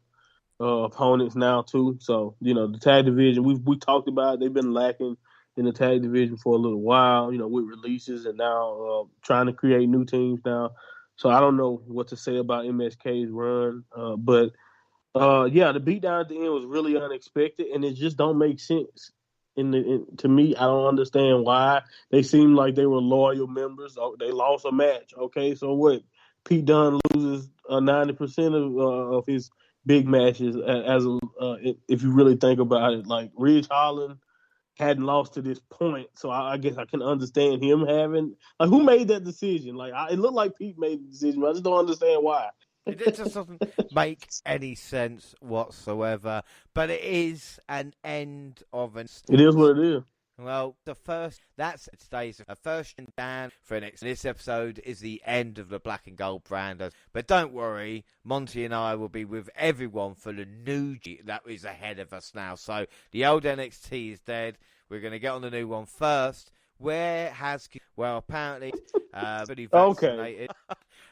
of opponents now too. So the tag division, we talked about it, they've been lacking in the tag division for a little while, with releases and now trying to create new teams now. So I don't know what to say about MSK's run, but the beatdown at the end was really unexpected, and it just don't make sense. To me, I don't understand why. They seem like they were loyal members. Oh, they lost a match. Okay, so what? Pete Dunne loses 90% of his big matches if you really think about it. Like Ridge Holland hadn't lost to this point, so I guess I can understand him having. Like, who made that decision? Like, it looked like Pete made the decision, but I just don't understand why. It just doesn't make any sense whatsoever. But it is an end of an. It is what it is. Well, that's today's first and Dan for next. This episode is the end of the Black and Gold brand. But don't worry, Monty and I will be with everyone for the new that is ahead of us now. So the old NXT is dead. We're going to get on the new one first. Apparently, pretty vaccinated. Okay.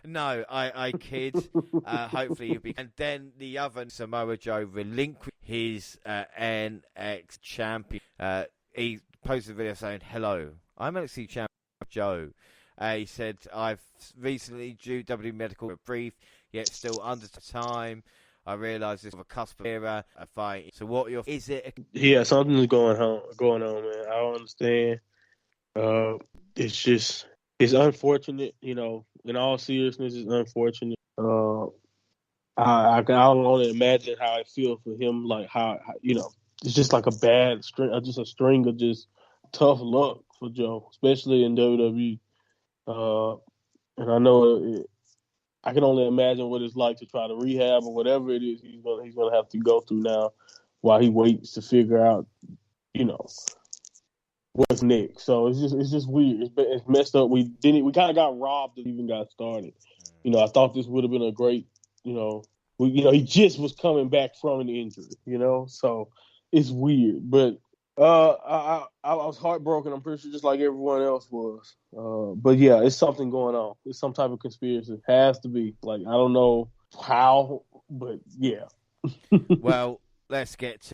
No, I kid. Hopefully you'll be. And then the other Samoa Joe relinquished his NXT champion. He posted a video saying, "Hello, I'm NXT champion Joe." He said, "I've recently due WWE medical brief, yet still under time. I realise this is a cusp of era, a fight. So what is it?" Yeah, something's going on, man. I don't understand. It's unfortunate, in all seriousness, it's unfortunate. I can only imagine how I feel for him, like how it's just like a bad string, just a string of just tough luck for Joe, especially in WWE. And I know I can only imagine what it's like to try to rehab or whatever it is he's gonna have to go through now while he waits to figure out, what's next. So it's just weird. It's messed up. We kind of got robbed that even got started. I thought this would have been a great, he just was coming back from an injury, so it's weird. But I was heartbroken. I'm pretty sure just like everyone else was. But yeah, it's something going on. It's some type of conspiracy. It has to be. Like, I don't know how, but yeah. Well, let's get to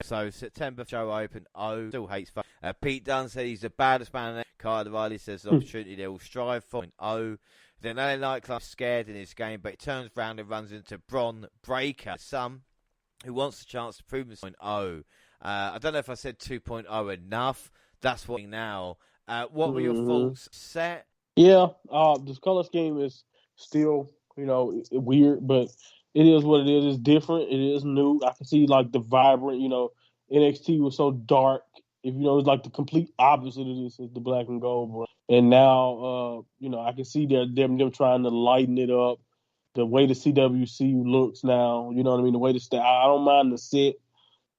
So September show open. Still hates fun. Pete Dunne said he's the baddest man in it. Kyle Riley says the opportunity they will strive for. Then LA Nightclub scared in this game, but it turns round and runs into Bron Breakker, some who wants the chance to prove himself. I don't know if I said 2.0 enough. That's what now. What were your thoughts? Set? Yeah, this color scheme is still, weird, but it is what it is. It's different. It is new. I can see like the vibrant, NXT was so dark. It's like the complete opposite of this is the black and gold, bro. And now, I can see them trying to lighten it up. the way the CWC looks now. You know what I mean? The way I don't mind the set,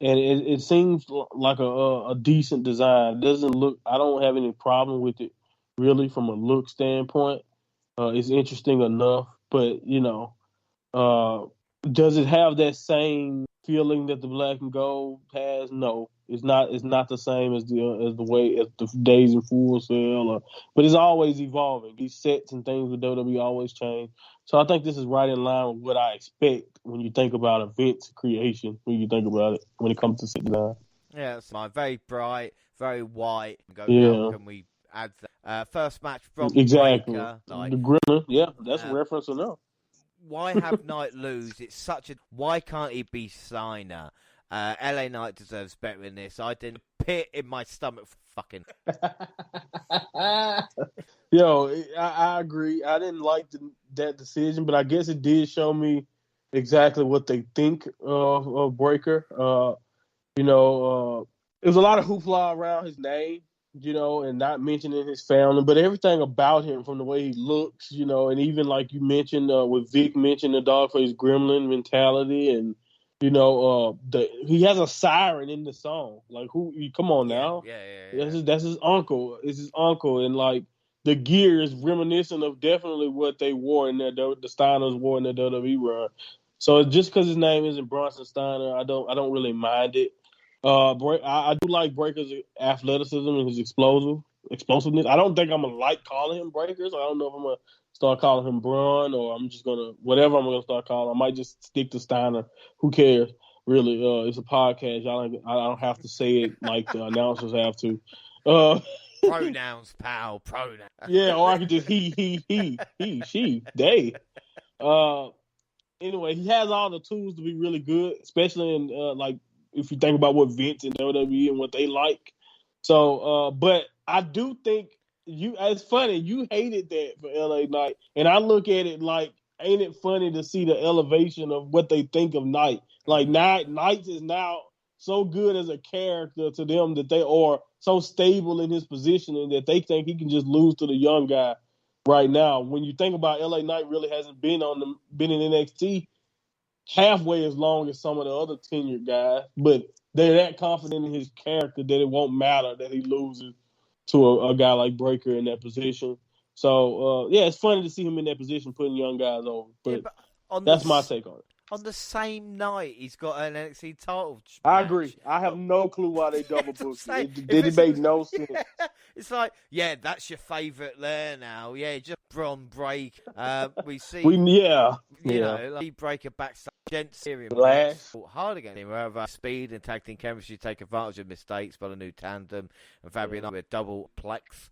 and it seems like a decent design. It doesn't look. I don't have any problem with it really from a look standpoint. It's interesting enough, but uh, does it have that same feeling that the black and gold has? No, it's not. It's not the same as the days in Full Sail. But it's always evolving. These sets and things with WWE always change. So I think this is right in line with what I expect when you think about event creation. When you think about it, when it comes to set design. Yeah, it's very bright, very white. Yeah. How can we add that? First match from Exactly. Breaker. The Gremlin. Yeah, that's a reference enough. Why have Knight lose? It's such a. Why can't he be Steiner? LA Knight deserves better than this. I didn't pit in my stomach for fucking. Yo, I agree. I didn't like that decision, but I guess it did show me exactly what they think of Breaker. There was a lot of hoopla around his name, and not mentioning his family, but everything about him, from the way he looks, and even like you mentioned, with Vic mentioned the dogface gremlin mentality, and he has a siren in the song. Like, come on now. Yeah. That's his uncle. It's his uncle, and like the gear is reminiscent of definitely what they wore in the Steiners wore in their WWE run. So just because his name isn't Bronson Steiner, I don't really mind it. I do like Breaker's athleticism and his explosiveness. I don't think I'm gonna like calling him Breakers. I don't know if I'm gonna start calling him Braun, or I'm just gonna whatever I'm gonna start calling. I might just stick to Steiner. Who cares? Really, it's a podcast. I don't have to say it like the announcers have to. Pronouns, pal. Pronouns. Yeah, or I could just he, she, they. Anyway, he has all the tools to be really good, especially in like if you think about what Vince and WWE and what they like. So, but I do think it's funny. You hated that for LA Knight, and I look at it like, ain't it funny to see the elevation of what they think of Knight? Like Knight is now so good as a character to them that they are so stable in his positioning that they think he can just lose to the young guy right now. When you think about LA Knight really hasn't been in NXT halfway as long as some of the other tenured guys, but they're that confident in his character that it won't matter that he loses to a guy like Breaker in that position. So, it's funny to see him in that position putting young guys over. But that's my take on it. On the same night, he's got an NXT title match. I agree. I have no clue why they double booked it. It made no sense. Yeah, it's like, that's your favourite there now. Yeah, just Bron Break. We see. Breaker backstage. Gents hard against him. Wherever speed and tag team chemistry take advantage of mistakes by the new tandem, and Fabian with double plex.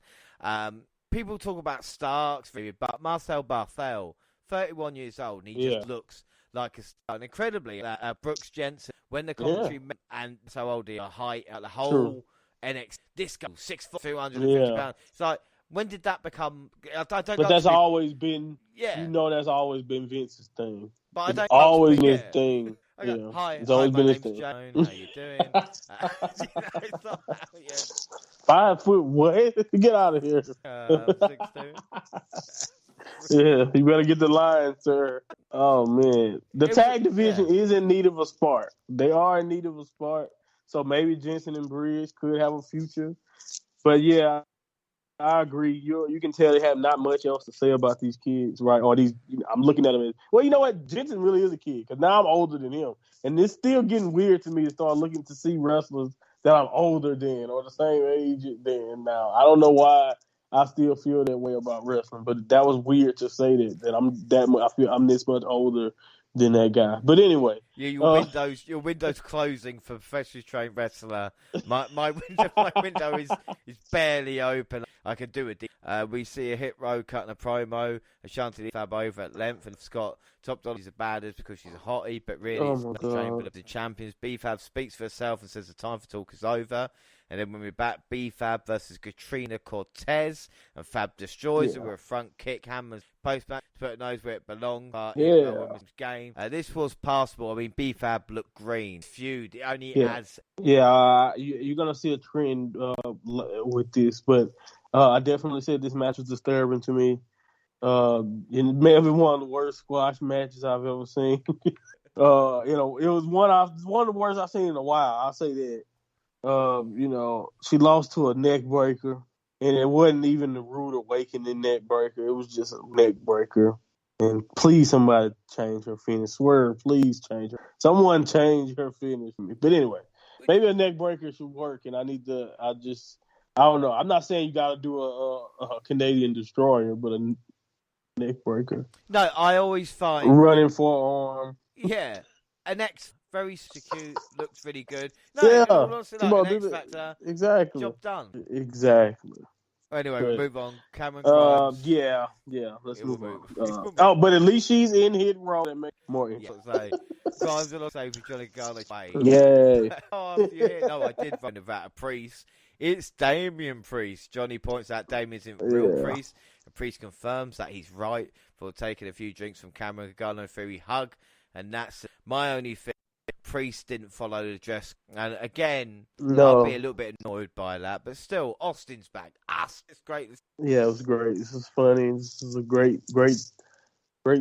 People talk about Starks, but Marcel Barthel, 31 years old, and he just looks like an incredibly Brooks Jensen when the commentary and so old the height the whole NXT this guy 6 foot 250 pounds. It's like, when did that become? But that's always been that's always been Vince's thing. But I don't always been his thing. Hi, it's always been his thing. Joan, how you doing? It's not, 5 foot what? Get out of here. 6'2". Yeah, you better get the line, sir. Oh, man. The tag division is in need of a spark. They are in need of a spark. So maybe Jensen and Bridge could have a future. But, yeah, I agree. You can tell they have not much else to say about these kids, right? Or these, I'm looking at them as, well, you know what? Jensen really is a kid because now I'm older than him. And it's still getting weird to me to start looking to see wrestlers that I'm older than or the same age than now. I don't know why I still feel that way about wrestling, but that was weird to say that I feel I'm this much older than that guy. But anyway, your window's closing for professionally trained wrestler. My window is barely open. I can do it. We see a hit row cutting a promo. Ashanti Fab over at length, and Scott Top Dolly's a badass because she's a hottie, but really it's not trained of the champions. B-Fab speaks for herself and says the time for talk is over. And then when we're back, B-Fab versus Katrina Cortez, and Fab destroys her with a front kick, hammers post-match, but knows where it belongs. Game. This was passable. I mean, B-Fab looked green. Feud. It only adds. Yeah, you're gonna see a trend with this, but I definitely said this match was disturbing to me. It may have been one of the worst squash matches I've ever seen. It was one of the worst I've seen in a while. I'll say that. She lost to a neck breaker, and it wasn't even the rude awakening neck breaker. It was just a neck breaker. And please, somebody change her finish. Swear, please change her. Someone change her finish for me. But anyway, maybe a neck breaker should work, and I don't know. I'm not saying you got to do a Canadian destroyer, but a neck breaker. No, I always find running forearm. Yeah, an X very secure, looks really good. No, Yeah, honestly, like an X Factor. Exactly. Job done. Exactly. Anyway, we'll move on. Cameron Grimes. Yeah. Let's move on. But at least she's in hit row. That makes more interesting. Grimes will say for Johnny Garlic. Yay. No, I did find about a Priest. It's Damian Priest. Johnny points out Damian isn't real Priest. The Priest confirms that he's right for taking a few drinks from Cameron. Garland Theory hug. And that's my only thing. Priest didn't follow the dress. And again, I'll be a little bit annoyed by that. But still, Austin's back. It's great. Yeah, it was great. This is funny. This is a great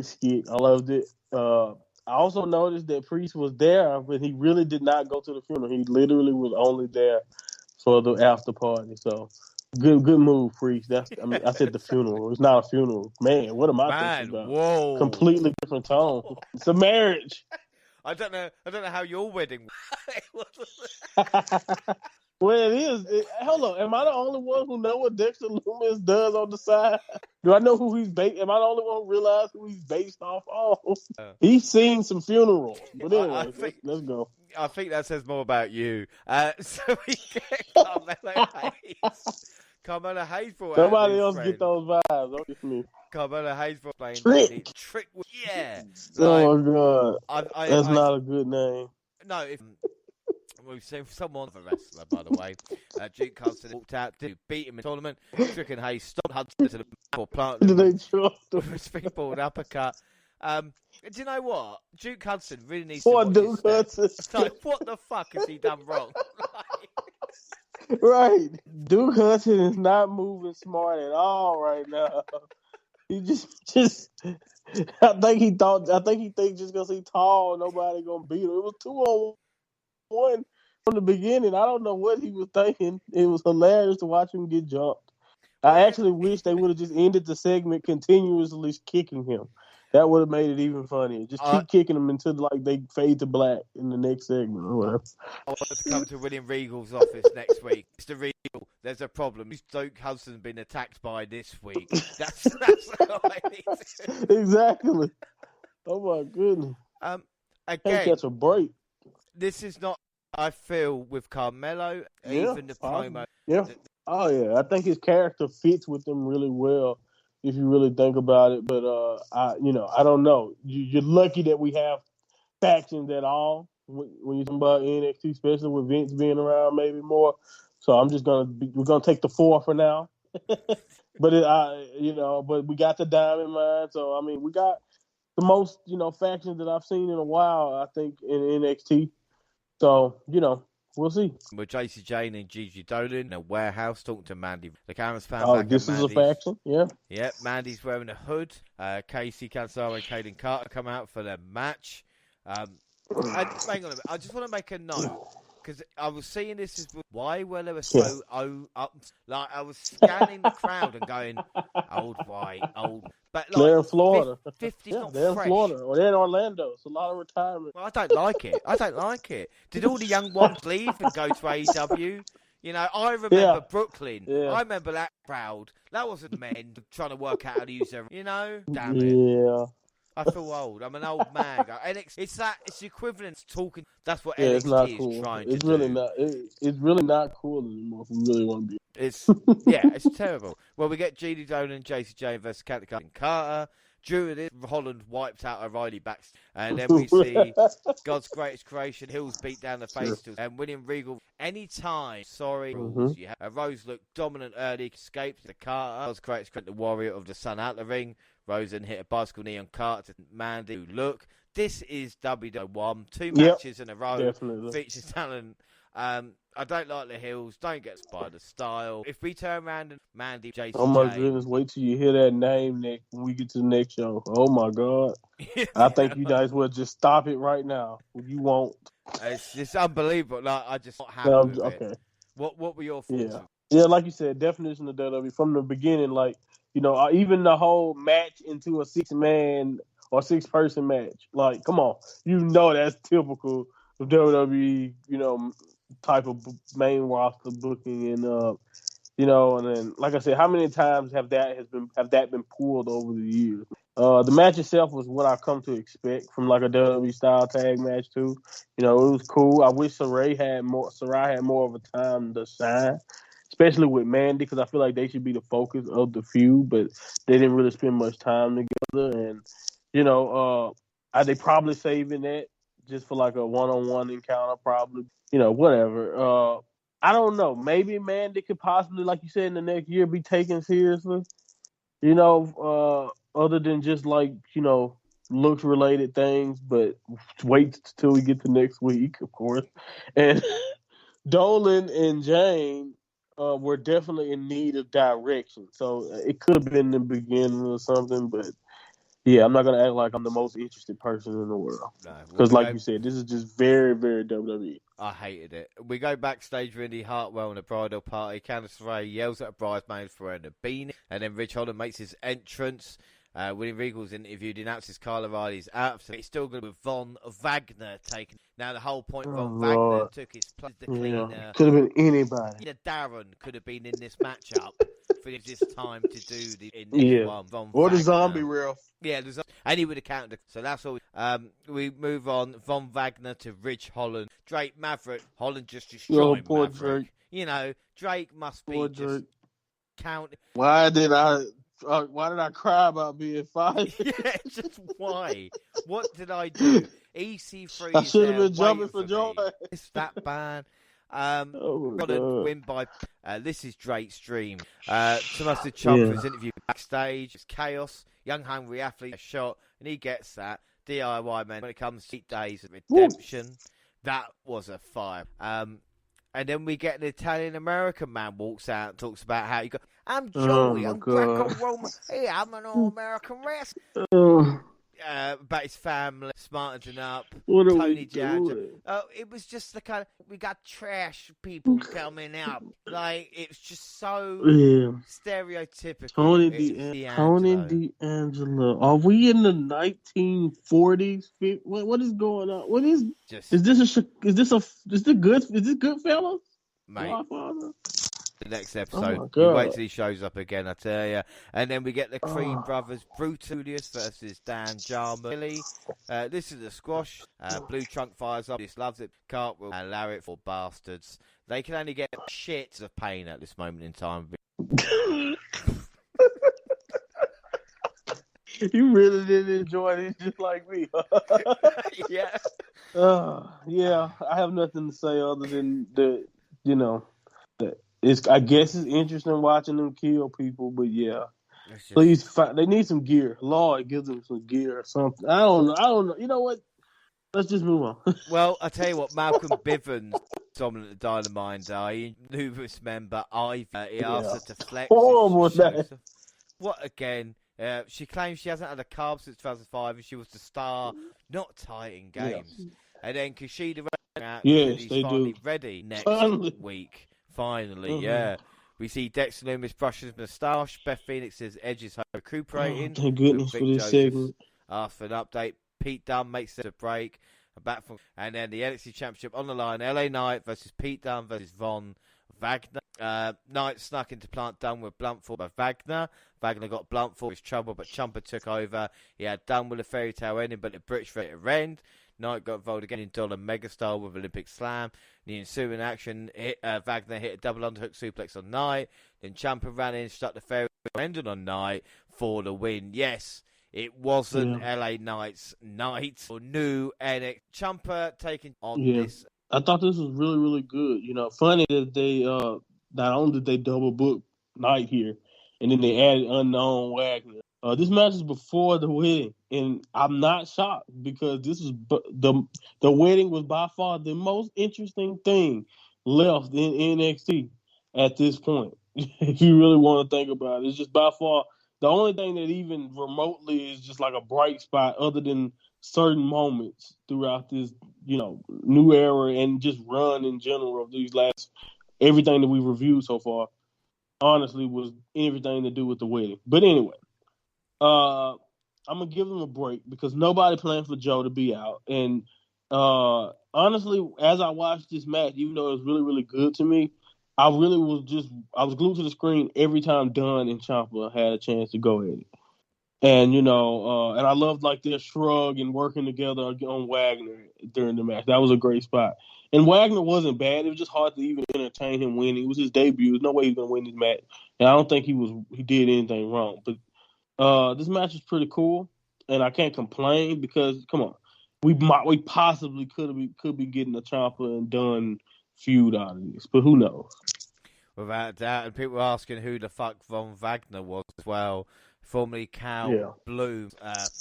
skit. I loved it. I also noticed that Priest was there, but he really did not go to the funeral. He literally was only there for the after party. So good move, Priest. I said the funeral. It's not a funeral. Man, what am I thinking about? Whoa. Completely different tone. It's a marriage. I don't know how your wedding Well, it is. Hold on. Am I the only one who know what Dexter Loomis does on the side? Do I know who he's based? Am I the only one who realize who he's based off of? He's seen some funerals. But anyway, let's go. I think that says more about you. So we get Carmelo Hayes. Carmelo Hayes brought somebody else get those vibes. Don't get me. Carmelo Hayes brought playing Trick. Yeah. Oh my God. That's not a good name. No, we've seen someone of a wrestler, by the way. Duke Hudson walked out to beat him in the tournament. Trick and Hayes stopped Hudson to the mat plant. Did they trust him? Springboard uppercut. Do you know what? Duke Hudson really needs to watch Duke Hudson. Like, what the fuck has he done wrong? Right. Duke Hudson is not moving smart at all right now. He just I think he thinks just because he's tall, nobody gonna beat him. It was 2-on-1 from the beginning. I don't know what he was thinking. It was hilarious to watch him get jumped. I actually wish they would have just ended the segment continuously kicking him. That would have made it even funnier. Just keep kicking him until like they fade to black in the next segment or whatever. I want to come to William Regal's office next week. Mr. Regal, there's a problem. Duke Hudson's been attacked by this week. That's all I need. Exactly. Oh my goodness. Again, catch a break. This is not. I feel with Carmelo, even the promo. Yeah. Oh yeah, I think his character fits with them really well. If you really think about it, but I don't know. You're lucky that we have factions at all when you're talking about NXT, especially with Vince being around, maybe more. So I'm just we're gonna take the 4 for now. But but we got the Diamond Mine, so I mean we got the most factions that I've seen in a while. I think in NXT. So we'll see. With JC Jane and Gigi Dolan in a warehouse talking to Mandy. The camera's found back. This is a faction, yeah. Yep, Mandy's wearing a hood. Casey Cansaro and Kaden Carter come out for their match. Hang on a minute. I just want to make a note. Because I was seeing this as why were they so up. Like I was scanning the crowd and going, old white, old. But like, they're in Florida. 50's not they're fresh. In Florida. Or they're in Orlando. It's a lot of retirement. Well, I don't like it. Did all the young ones leave and go to AEW? I remember Brooklyn. Yeah. I remember that crowd. That wasn't men trying to work out how to use their. Damn it. Yeah. I feel old. I'm an old man. It's the equivalent to talking. That's what NXT is trying to do. It's really not cool anymore. If we really want to be. It's terrible. Well, we get Gigi Dolan and JC J versus Captain Carter. During this, Holland wiped out O'Reilly back, and then we see God's greatest creation. Hills beat down the face, and William Regal. Anytime, rules. You have Rose looked dominant early, escaped the Carter. God's greatest creation, the Warrior of the Sun out the ring. Rosen hit a bicycle knee on Carter to Mandy. Look, this is WWE1. 2 matches in a row. Definitely. Features talent. I don't like the heels. Don't get by the style. If we turn around and Mandy, Oh JCJ, my goodness! Wait till you hear that name next when we get to the next show. Oh my God! I think you guys will just stop it right now. You won't. it's unbelievable. Like, I just not happy No, with it. okay. What were your thoughts? Yeah. Like you said, definition of WWE from the beginning. Like, even the whole match into a 6-man or 6-person match. Like, come on, that's typical of WWE. Type of main roster booking and. And then, like I said, how many times have that been pulled over the years? The match itself was what I come to expect from like a WWE style tag match too. It was cool. I wish Sarai had more of a time to shine, especially with Mandy, because I feel like they should be the focus of the feud, but they didn't really spend much time together. And they probably saving that just for like a one-on-one encounter, probably. Whatever. I don't know. Maybe Mandy could possibly, like you said, in the next year be taken seriously. Other than just like looks related things. But wait till we get to next week, of course. And Dolan and Jane were definitely in need of direction. So it could have been the beginning or something, but. Yeah, I'm not gonna act like I'm the most interested person in the world. Because, like you said, this is just very, very WWE. I hated it. We go backstage with Indy Hartwell in a bridal party. Candice LeRae yells at a bridesmaid for wearing a beanie, and then Rich Holland makes his entrance. William Regal's interviewed, announces Kyle O'Reilly's out. So it's still good with Von Wagner taking. Now the whole point, Von Wagner took his place. The cleaner could have been anybody. Darren could have been in this matchup. For this time to do the initial one. Von or Wagner. The zombie ref. Yeah, and he would have counted. So that's all. We move on. Von Wagner to Ridge Holland. Drake Maverick. Holland just destroyed Maverick. Drake. Drake must be just count. Why did I cry about being fired? Yeah, just why? What did I do? EC3. I should have been jumping for joy. It's that bad. Win by this is Drake's dream. Tommaso Ciampa's interview backstage. It's chaos. Young hungry athlete a shot, and he gets that. DIY man. When it comes to 8 days of redemption, that was a fire. And then we get an Italian American man walks out and talks about how you go. I'm Joey. I'm Greco-Roman. Hey, I'm an all-American wrestler. About his family, smartened up, Tony Janja. It was just the kind of, we got trash people coming out. Like, it's just so stereotypical. Tony D'Angelo. Are we in the 1940s? What is going on? What is this good fellas? Mate. Godfather? The next episode. We wait till he shows up again, I tell you. And then we get the Creed brothers, Brutus versus Dan Jarman. This is a squash. Blue Trunk fires up. This loves it. Cartwheel and Lariat for bastards. They can only get shit of pain at this moment in time. You really didn't enjoy this just like me. Yeah. Yeah, I have nothing to say other than that, I guess it's interesting watching them kill people, but yeah. Please, they need some gear. Lord, give them some gear or something. I don't know. You know what? Let's just move on. Well, I tell you what, Malcolm Bivens, dominant Dynamite, newest member, he asked her to flex. What again? She claims she hasn't had a carb since 2005, and she was the star, not tight in games. Yeah. And then Kushida he's finally ready next week. Finally, yeah. We see Dexter Lumis brush his moustache. Beth Phoenix says Edge is recuperating. Thank goodness for this segment. After an update, Pete Dunne makes it a break. And then the NXT Championship on the line. LA Knight versus Pete Dunne versus Von Wagner. Knight snuck into Plant Dunne with blunt force by Wagner. Wagner got blunt force with trouble, but Ciampa took over. He had Dunne with a fairy tale ending, but the British ready to end. Knight got involved again in Dollar Megastar with Olympic Slam. The ensuing action, Wagner hit a double underhook suplex on Knight. Then Ciampa ran in, struck the fairy tale ending on Knight for the win. Yes, it wasn't LA Knight's night or new NXT. Ciampa taking on this. I thought this was really, really good. Funny that they not only did they double book Knight here, and then they added unknown Wagner. This match is before the wedding, and I'm not shocked because this is the wedding was by far the most interesting thing left in NXT at this point. If you really want to think about it, it's just by far the only thing that even remotely is just like a bright spot, other than certain moments throughout this, new era and just run in general of these last everything that we've reviewed so far. Honestly, was everything to do with the wedding. But anyway. I'm gonna give him a break because nobody planned for Joe to be out. And honestly, as I watched this match, even though it was really, really good to me, I was glued to the screen every time Dunn and Ciampa had a chance to go at it. And and I loved like their shrug and working together on Wagner during the match. That was a great spot. And Wagner wasn't bad. It was just hard to even entertain him winning. It was his debut. There's no way he was gonna win this match. And I don't think he did anything wrong. But this match is pretty cool, and I can't complain because come on, we possibly could be getting a Ciampa and Dunn feud out of this, but who knows? Without doubt, and people were asking who the fuck Von Wagner was as well, formerly Cal Bloom.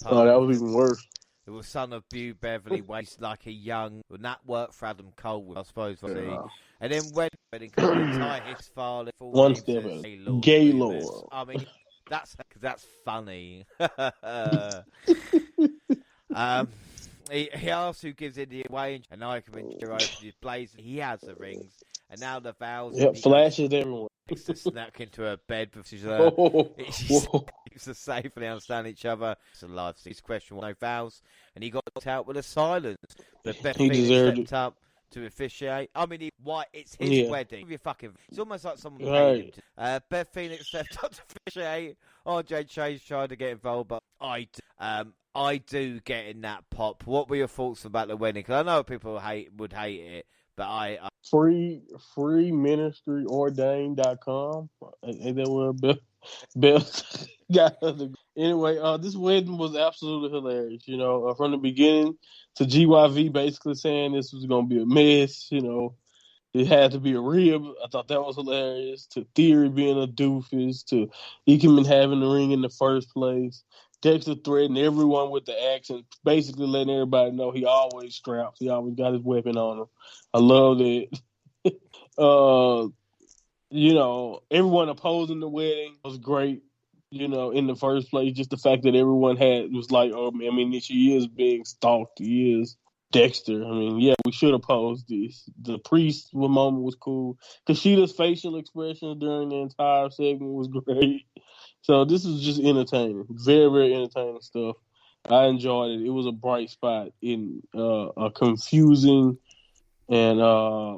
Oh, that was even worse. It was son of Bew Beverly Waste, like a young, would that work for Adam Cole, I suppose. Yeah. And then when Titus Farley, one step Gaylord. I mean, that's funny. He asks who gives India away, and I can ensure his blaze. He has the rings, and now the vows. Yep, flashes everyone. To snack into her bed because she's keeps us safely understand each other. It's a life. His question was no vows, and he got out with a silence. But Beth Phoenix stepped up to officiate. I mean, it's his wedding. It's almost like someone paid him to. Beth Phoenix stepped up to officiate. RJ Chase tried to get involved, but I do get in that pop. What were your thoughts about the wedding? Because I know people would hate it, but I free ministryordained.com. Ain't that where Beth got the anyway? This wedding was absolutely hilarious. From the beginning to GYV basically saying this was gonna be a mess. It had to be a rib. I thought that was hilarious. To Theory being a doofus. To Ikeman having the ring in the first place. Dexter threatening everyone with the axe and basically letting everybody know he always straps. He always got his weapon on him. I love it. Everyone opposing the wedding was great. In the first place, just the fact that everyone was like, oh, I mean, she is being stalked. He is Dexter. I mean, yeah, we should oppose this. The priest moment was cool. Kushida's facial expressions during the entire segment was great. So this is just entertaining. Very, very entertaining stuff. I enjoyed it. It was a bright spot in a confusing and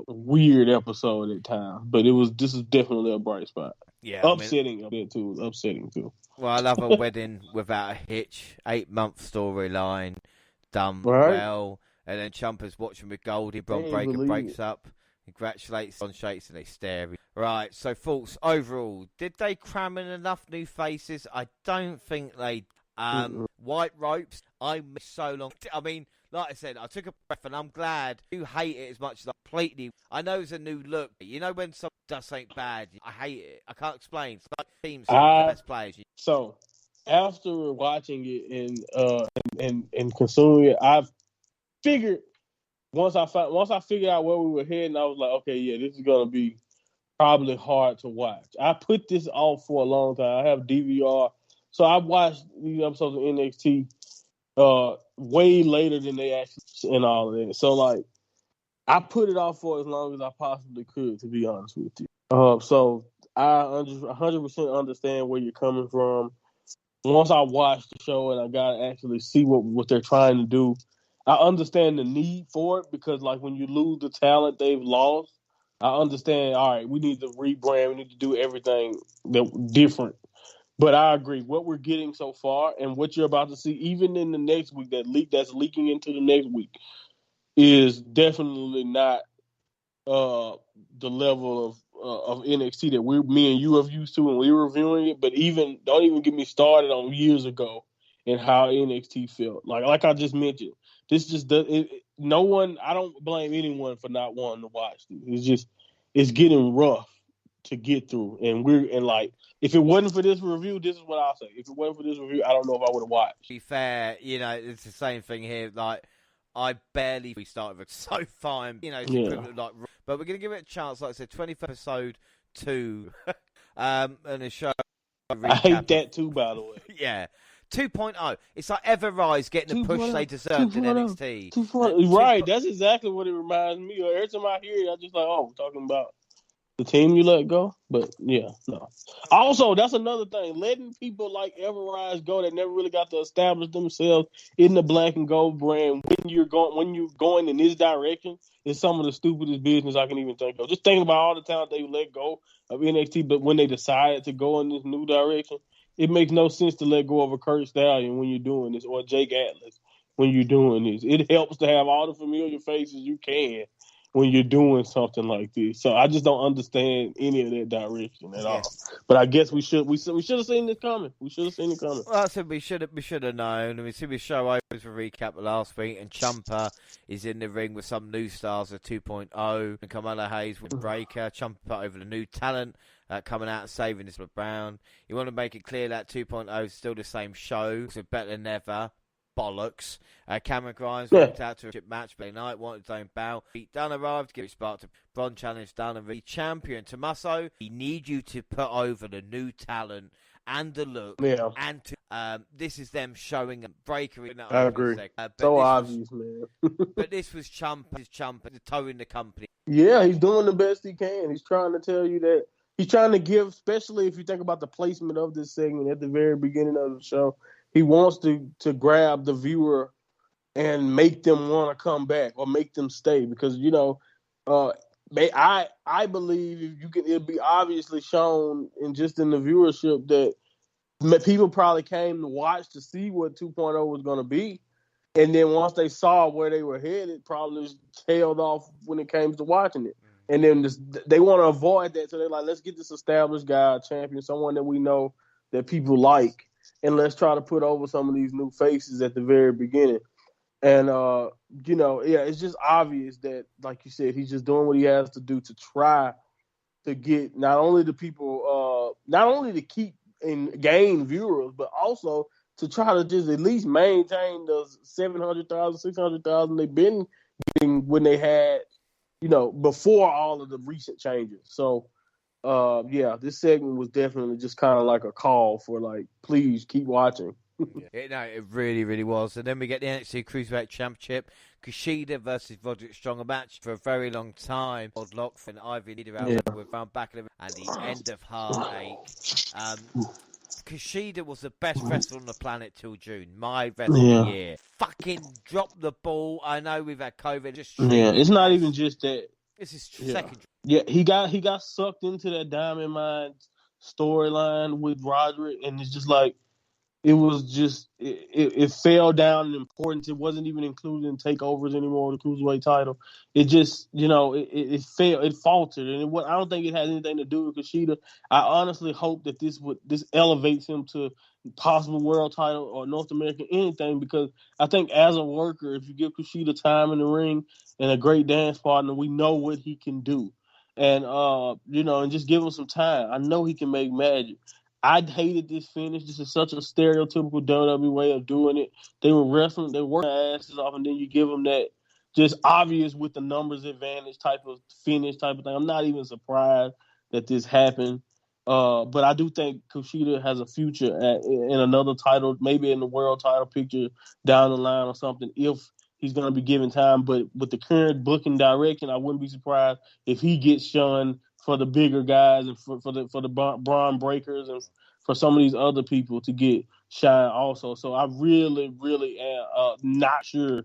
weird episode at times. But this is definitely a bright spot. Yeah, upsetting a bit too. It was upsetting too. Well, I love a wedding without a hitch. 8-month storyline done right. well. And then Ciampa's watching with Goldie. Bron Breakker breaks up. Congratulates on Shakes and they stare. Right, so thoughts overall. Did they cram in enough new faces? I don't think they White Ropes, I missed so long. I mean, like I said, I took a breath and I'm glad you hate it as much as I completely. I know it's a new look. When someone does something bad, I hate it. I can't explain. It's like teams the best players. So after watching it and consuming it, I've figured once I figured out where we were heading, I was like, okay, yeah, this is gonna be probably hard to watch. I put this off for a long time. I have DVR, so I watched these episodes of NXT way later than they actually and all of that. So like, I put it off for as long as I possibly could, to be honest with you. So I 100% understand where you're coming from. Once I watched the show and I got to actually see what they're trying to do, I understand the need for it because, like, when you lose the talent they've lost, I understand, all right, we need to rebrand. We need to do everything different. But I agree. What we're getting so far and what you're about to see, even in the next week, that's leaking into the next week, is definitely not the level of NXT that me and you have used to when we were reviewing it. But don't even get me started on years ago and how NXT felt. Like I just mentioned, this just does. No one. I don't blame anyone for not wanting to watch it. It's getting rough to get through. And like, if it wasn't for this review, this is what I'll say. If it wasn't for this review, I don't know if I would have watched. To be fair, it's the same thing here. Like, I barely restarted it so fine. It's equivalent, like, but we're gonna give it a chance. Like I said, 20th episode 2, and a show. I hate that too, by the way. Yeah. 2.0. It's like Everrise getting the push they deserved in NXT. 2.0. Right, that's exactly what it reminds me of. Every time I hear it, I just like, we're talking about the team you let go. But yeah, no. Also, that's another thing. Letting people like Everrise go that never really got to establish themselves in the black and gold brand when you're going in this direction is some of the stupidest business I can even think of. Just thinking about all the talent they let go of NXT, but when they decided to go in this new direction, it makes no sense to let go of a Kurt Stallion when you're doing this, or Jake Atlas when you're doing this. It helps to have all the familiar faces you can when you're doing something like this. So I just don't understand any of that direction at all. But I guess we should have seen this coming. We should have seen it coming. Well, I said we should have known. And we see the show opens for recap of last week, and Ciampa is in the ring with some new stars of 2.0, and Kamala Hayes with Breaker. Ciampa over the new talent. Coming out and saving this with Brown. You want to make it clear that 2.0 is still the same show, so better than ever. Bollocks. Cameron Grimes went out to a chip match Monday night, wanted his own bout. Dunn arrived, give it spark to Bron challenge Dunn and really champion. Tommaso, he need you to put over the new talent and the look. Yeah. And to, this is them showing a breaker in that. I agree. So obvious, man. But this was Ciampa, the toe in the company. Yeah, he's doing the best he can. He's trying to tell you that. He's trying to give, especially if you think about the placement of this segment at the very beginning of the show, he wants to grab the viewer and make them want to come back or make them stay because, I believe it'll be obviously shown in the viewership that people probably came to watch to see what 2.0 was going to be. And then once they saw where they were headed, probably tailed off when it came to watching it. And then they want to avoid that. So they're like, let's get this established guy, champion, someone that we know that people like. And let's try to put over some of these new faces at the very beginning. And, it's just obvious that, like you said, he's just doing what he has to do to try to get not only the people, not only to keep and gain viewers, but also to try to just at least maintain those 700,000, 600,000 they've been getting when they had, before all of the recent changes. So, this segment was definitely just kind of like a call for, like, please keep watching. It really, really was. And then we get the NXT Cruiserweight Championship. Kushida versus Roderick Strong, a match for a very long time. Odd lock and Ivy leader out with round back and the end of Heartache. Kushida was the best wrestler on the planet till June. My wrestling of the year. Fucking dropped the ball. I know we've had COVID. It's not even just that. This is second. Yeah, he got sucked into that Diamond Mine storyline with Roderick, and it's just like it was just it fell down in importance. It wasn't even included in takeovers anymore. The cruiserweight title, it just it failed. It faltered, and I don't think it has anything to do with Kushida. I honestly hope that this elevates him to possible world title or North American anything, because I think as a worker, if you give Kushida time in the ring and a great dance partner, we know what he can do. And, and just give him some time. I know he can make magic. I hated this finish. This is such a stereotypical WWE way of doing it. They were wrestling, they worked their asses off, and then you give them that just obvious with the numbers advantage type of finish type of thing. I'm not even surprised that this happened. But I do think Kushida has a future in another title, maybe in the world title picture down the line or something, if he's going to be given time. But with the current booking direction, I wouldn't be surprised if he gets shunned for the bigger guys and for the Braun Breakers and for some of these other people to get shine also. So I really, really am not sure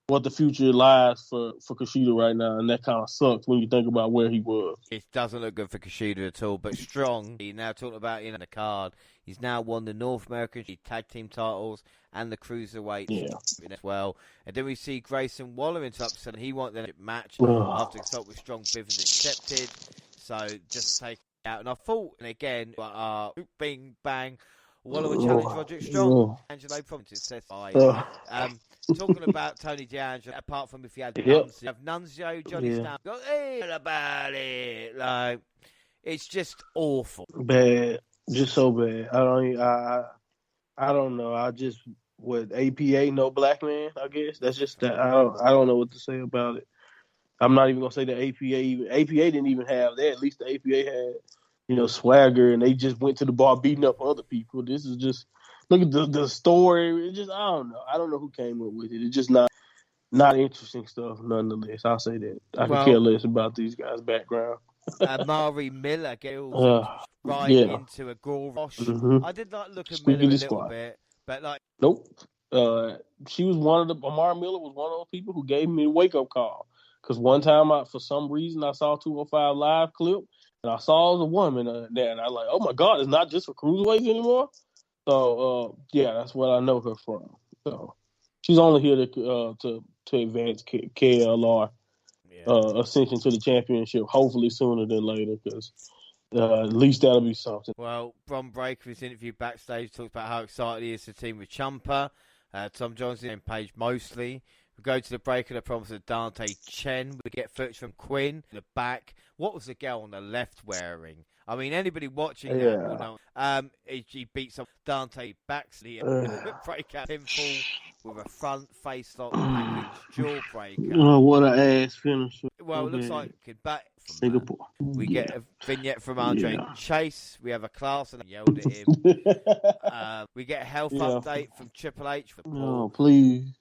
what the future lies for Kushida right now, and that kind of sucks when you think about where he was. It doesn't look good for Kushida at all, but Strong, he's now talking about in the card, he's now won the North American Tag Team titles and the Cruiserweight as well. And then we see Grayson Waller interrupt, and he wants the match after consult with Strong. Bivens accepted, so just take it out. And I thought, and again, bing, bang, Waller would challenge Roderick Strong. Angelo Province says talking about Tony D'Angelo, apart from if you had Nunzio, Johnny Stamp, about it. Like, It's just awful. Bad, just so bad. I don't know. I just what APA no black man. I guess that's just that. I don't know what to say about it. I'm not even gonna say the APA didn't even have that. At least the APA had swagger, and they just went to the bar beating up other people. This is just look at the story. It just I don't know who came up with it. It's just not interesting stuff. Nonetheless, I'll say that. I can care less about these guys' background. Mari Miller gets yeah. into a Gorosh. Mm-hmm. I did like look at Squeaky Miller a squad. little bit, but like nope. She was Amara Miller was one of those people who gave me a wake up call. Because one time, for some reason, I saw 205 Live clip, and I saw a woman there, and I was like, oh my God, it's not just for cruiserweights anymore. So yeah, that's what I know her from. So she's only here to advance KLR ascension to the championship, hopefully sooner than later, because at least that'll be something. Well, Bron Breakker was interviewed backstage, talked about how excited he is to team with Ciampa. Tom Johnson and Page mostly. We go to the break of the promise of Dante Chen. We get footage from Quinn in the back. What was the girl on the left wearing? I mean, anybody watching that will know. He beats up Dante Baxley and break out pinfall with a front face lock package jawbreaker. Oh, what an ass finisher. Well, it looks like back from Singapore. We get a vignette from Andre Chase. We have a class and yelled at him. We get a health update from Triple H for Paul. Oh, please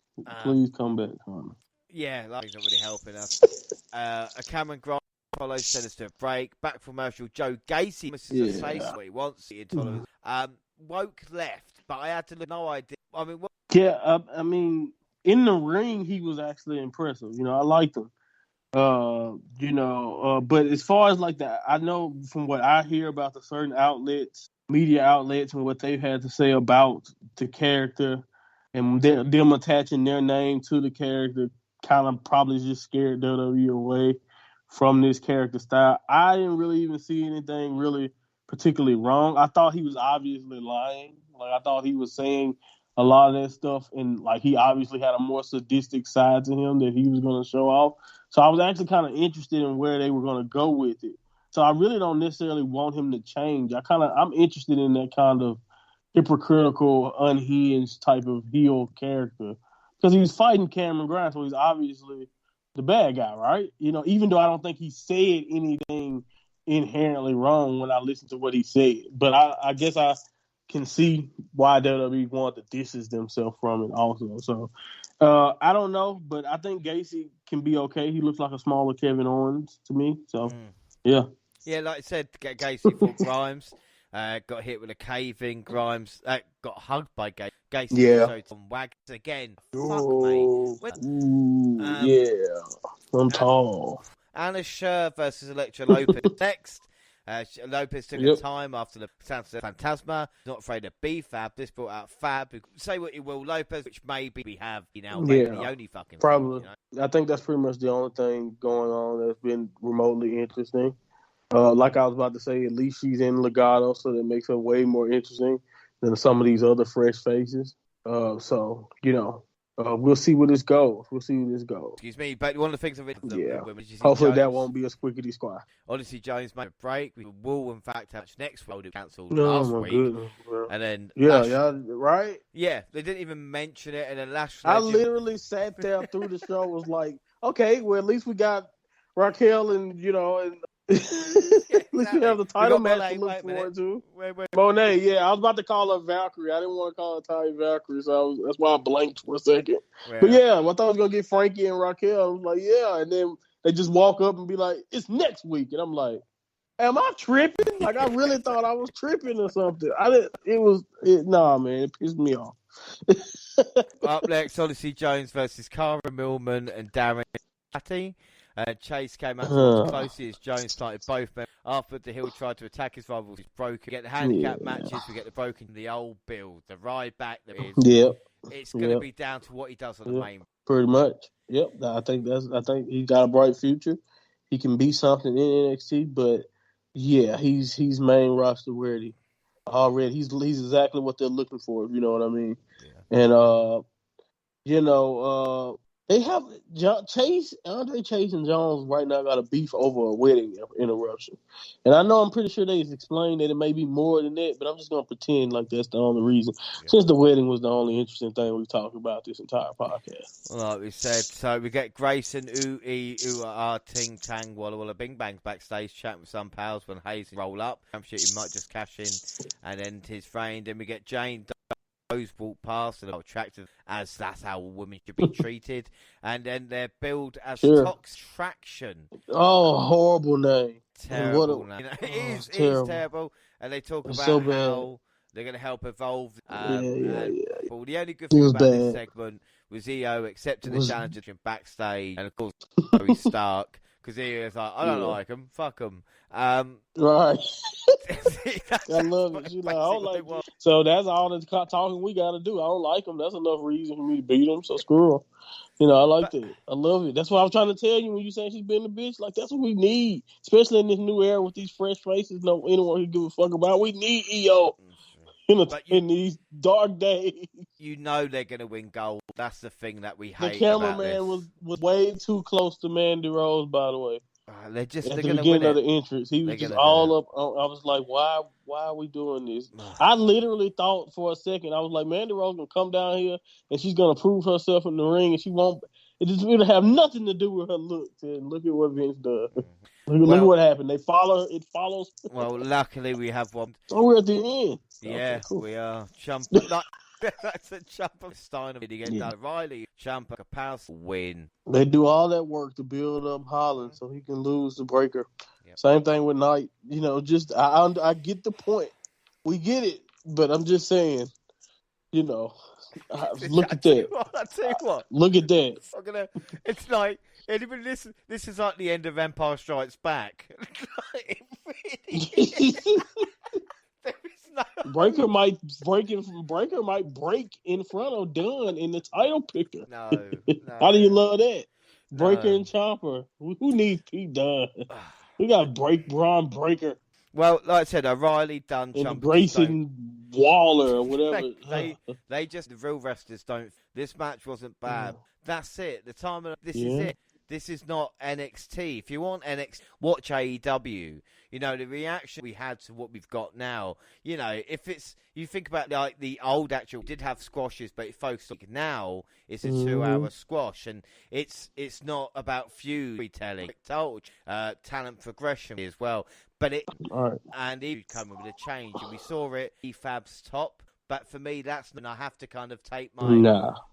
come back, Connor. Yeah, that's not really helping us. A Cameron Grimes follows, send us to a break. Back from commercial, Joe Gacy misses a say what he wants. Intolerance. Woke left, but I had to look. No idea. I mean, I mean, in the ring, he was actually impressive. I liked him. But as far as like that, I know from what I hear about the certain outlets, media outlets, and what they've had to say about the character and them attaching their name to the character, kind of probably just scared WWE away from this character style. I didn't really even see anything really particularly wrong. I thought he was obviously lying. Like I thought he was saying a lot of that stuff, and like he obviously had a more sadistic side to him that he was going to show off. So I was actually kind of interested in where they were going to go with it. So I really don't necessarily want him to change. I'm interested in that kind of hypocritical, unhinged type of heel character because he's fighting Cameron Grimes, so he's obviously the bad guy, right? Even though I don't think he said anything inherently wrong when I listened to what he said, but I guess I can see why WWE wanted to distance themselves from it also. So I don't know, but I think Gacy can be okay. He looks like a smaller Kevin Owens to me. So yeah. Yeah, like I said, Gacy fought Grimes. Got hit with a cave-in. Grimes got hugged by Gacy. Gacy also on Wags again. Fuck, mate. I'm tall. Anna Scher versus Elektra Lopez next. Lopez took a time after the Phantasma. Not afraid of B-Fab. This brought out Fab. Say what you will, Lopez, which maybe we have maybe the only fucking probably. Thing, I think that's pretty much the only thing going on that's been remotely interesting. Like I was about to say, at least she's in Legato, so that makes her way more interesting than some of these other fresh faces. We'll see where this goes. Excuse me, but one of the things I've written women, hopefully Jones, that won't be a squickety squat. Honestly, Jones made a break. We will, in fact, have next world cancelled last week. Goodness, and then right? Yeah, they didn't even mention it, and then Lash. I literally sat there through the show. Was like, okay, well at least we got Raquel and at least we have the title match to look forward to. Monet, I was about to call her Valkyrie. I didn't want to call her Ty Valkyrie, so that's why I blanked for a second. But I thought I was gonna get Frankie and Raquel. I was like, and then they just walk up and be like, "It's next week," and I'm like, "Am I tripping? Like I really thought I was tripping or something." Nah, man, it pissed me off. Up next, Odyssey Jones versus Cara Millman and Darren Patty. Chase came out closely as Jones started both men. After the Hill tried to attack his rivals, he's broken. We get the handicap matches, we get the broken, the old build, the ride back. It's going to be down to what he does on the main. Pretty much. Yep. I think he's got a bright future. He can be something in NXT, but he's main roster ready already. He's exactly what they're looking for. If you know what I mean. Yeah. And They have Andre Chase and Jones right now got a beef over a wedding interruption. And I know I'm pretty sure they explained that it may be more than that, but I'm just going to pretend like that's the only reason. Yeah. Since the wedding was the only interesting thing we've talked about this entire podcast. Well, like we said, so we get Grayson, Ting, Tang, Walla Walla, Bing Bang backstage chatting with some pals when Hayes roll up. I'm sure he might just cash in and end his reign. Then we get Jane Rose walk past and attractive as that's how women should be treated. And then they're billed as Toxtraction. Oh, horrible name. Terrible name. It is terrible. And they talk about how they're going to help evolve. Yeah. Well, the only good thing about this segment was EO accepting the challenge backstage. And, of course, Zoe Stark. Because he was like, I don't like him. Fuck him. Right. I love it. She's like, I don't like him. So that's all the talking we got to do. I don't like him. That's enough reason for me to beat him. So screw him. You know, I like that. I love it. That's what I was trying to tell you when you said she's been a bitch. Like, that's what we need. Especially in this new era with these fresh faces. No anyone can give a fuck about. We need EO. In these dark days. You know they're going to win gold. That's the thing that we hate. The cameraman was way too close to Mandy Rose, by the way. They're at the beginning of the entrance. He was just all up. I was like, why are we doing this? I literally thought for a second, I was like, Mandy Rose going to come down here and she's going to prove herself in the ring and she won't. It's going to have nothing to do with her looks. And look at what Vince does. Look at what happened. It follows. Well, luckily we have one. Oh, we're at the end. Yeah, okay, cool. We are. That's a Ciampa Steiner again. Yeah. Riley, Ciampa, a powerful win. They do all that work to build up Holland so he can lose the breaker. Yep. Same thing with Knight. You know, just I get the point. We get it, but I'm just saying, you know, look at that. I tell you what. Look at that. It's like anybody listen. This is like the end of Empire Strikes Back. It really is. Breaker might break in front of Dunn in the title picture. No. How do you love that? Breaker and Ciampa. Who needs Pete Dunn? We got Braun Breaker. Well, like I said, O'Reilly, Dunn, Ciampa, Grayson, Waller, or whatever. They just the real wrestlers don't. This match wasn't bad. That's it. The time of this is it. This is not NXT. If you want NXT, watch AEW. You know, the reaction we had to what we've got now, you know, if it's, you think about like the old actual, did have squashes, but it focused on now it's a 2-hour squash. And it's not about feud retelling, talent progression as well. But and he coming with a change. And we saw it, Fab's top. But for me, that's when I have to kind of take the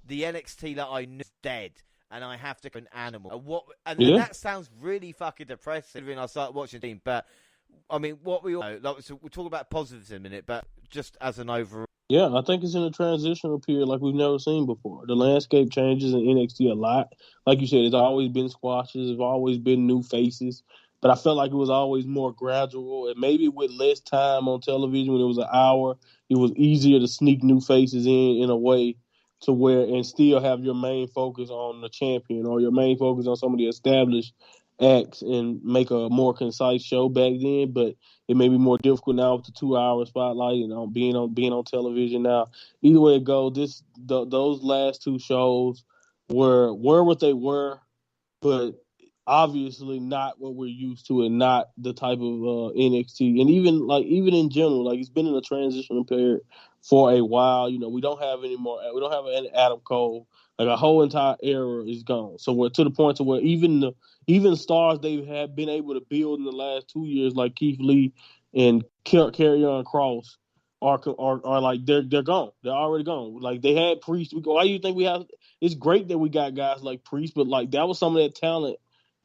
NXT that I knew dead. And I have to an animal. And that sounds really fucking depressing when I start watching the team. But I mean, what we all know, like, so we'll talk about positives in a minute, but just as an overall. Yeah, I think it's in a transitional period like we've never seen before. The landscape changes in NXT a lot. Like you said, it's always been squashes, it's always been new faces. But I felt like it was always more gradual, and maybe with less time on television when it was an hour, it was easier to sneak new faces in a way to where and still have your main focus on the champion or your main focus on some of the established acts and make a more concise show back then. But it may be more difficult now with the 2-hour spotlight and being on television now. Either way it goes, those last two shows were what they were, but obviously not what we're used to and not the type of NXT. And even in general, like it's been in a transitional period for a while. You know, we don't have an Adam Cole. Like our whole entire era is gone. So we're to the point to where even stars they have been able to build in the last 2 years, like Keith Lee and Karrion Kross, are like they're gone. They're already gone. Like they had Priest. Why do you think we have? It's great that we got guys like Priest, but like that was some of that talent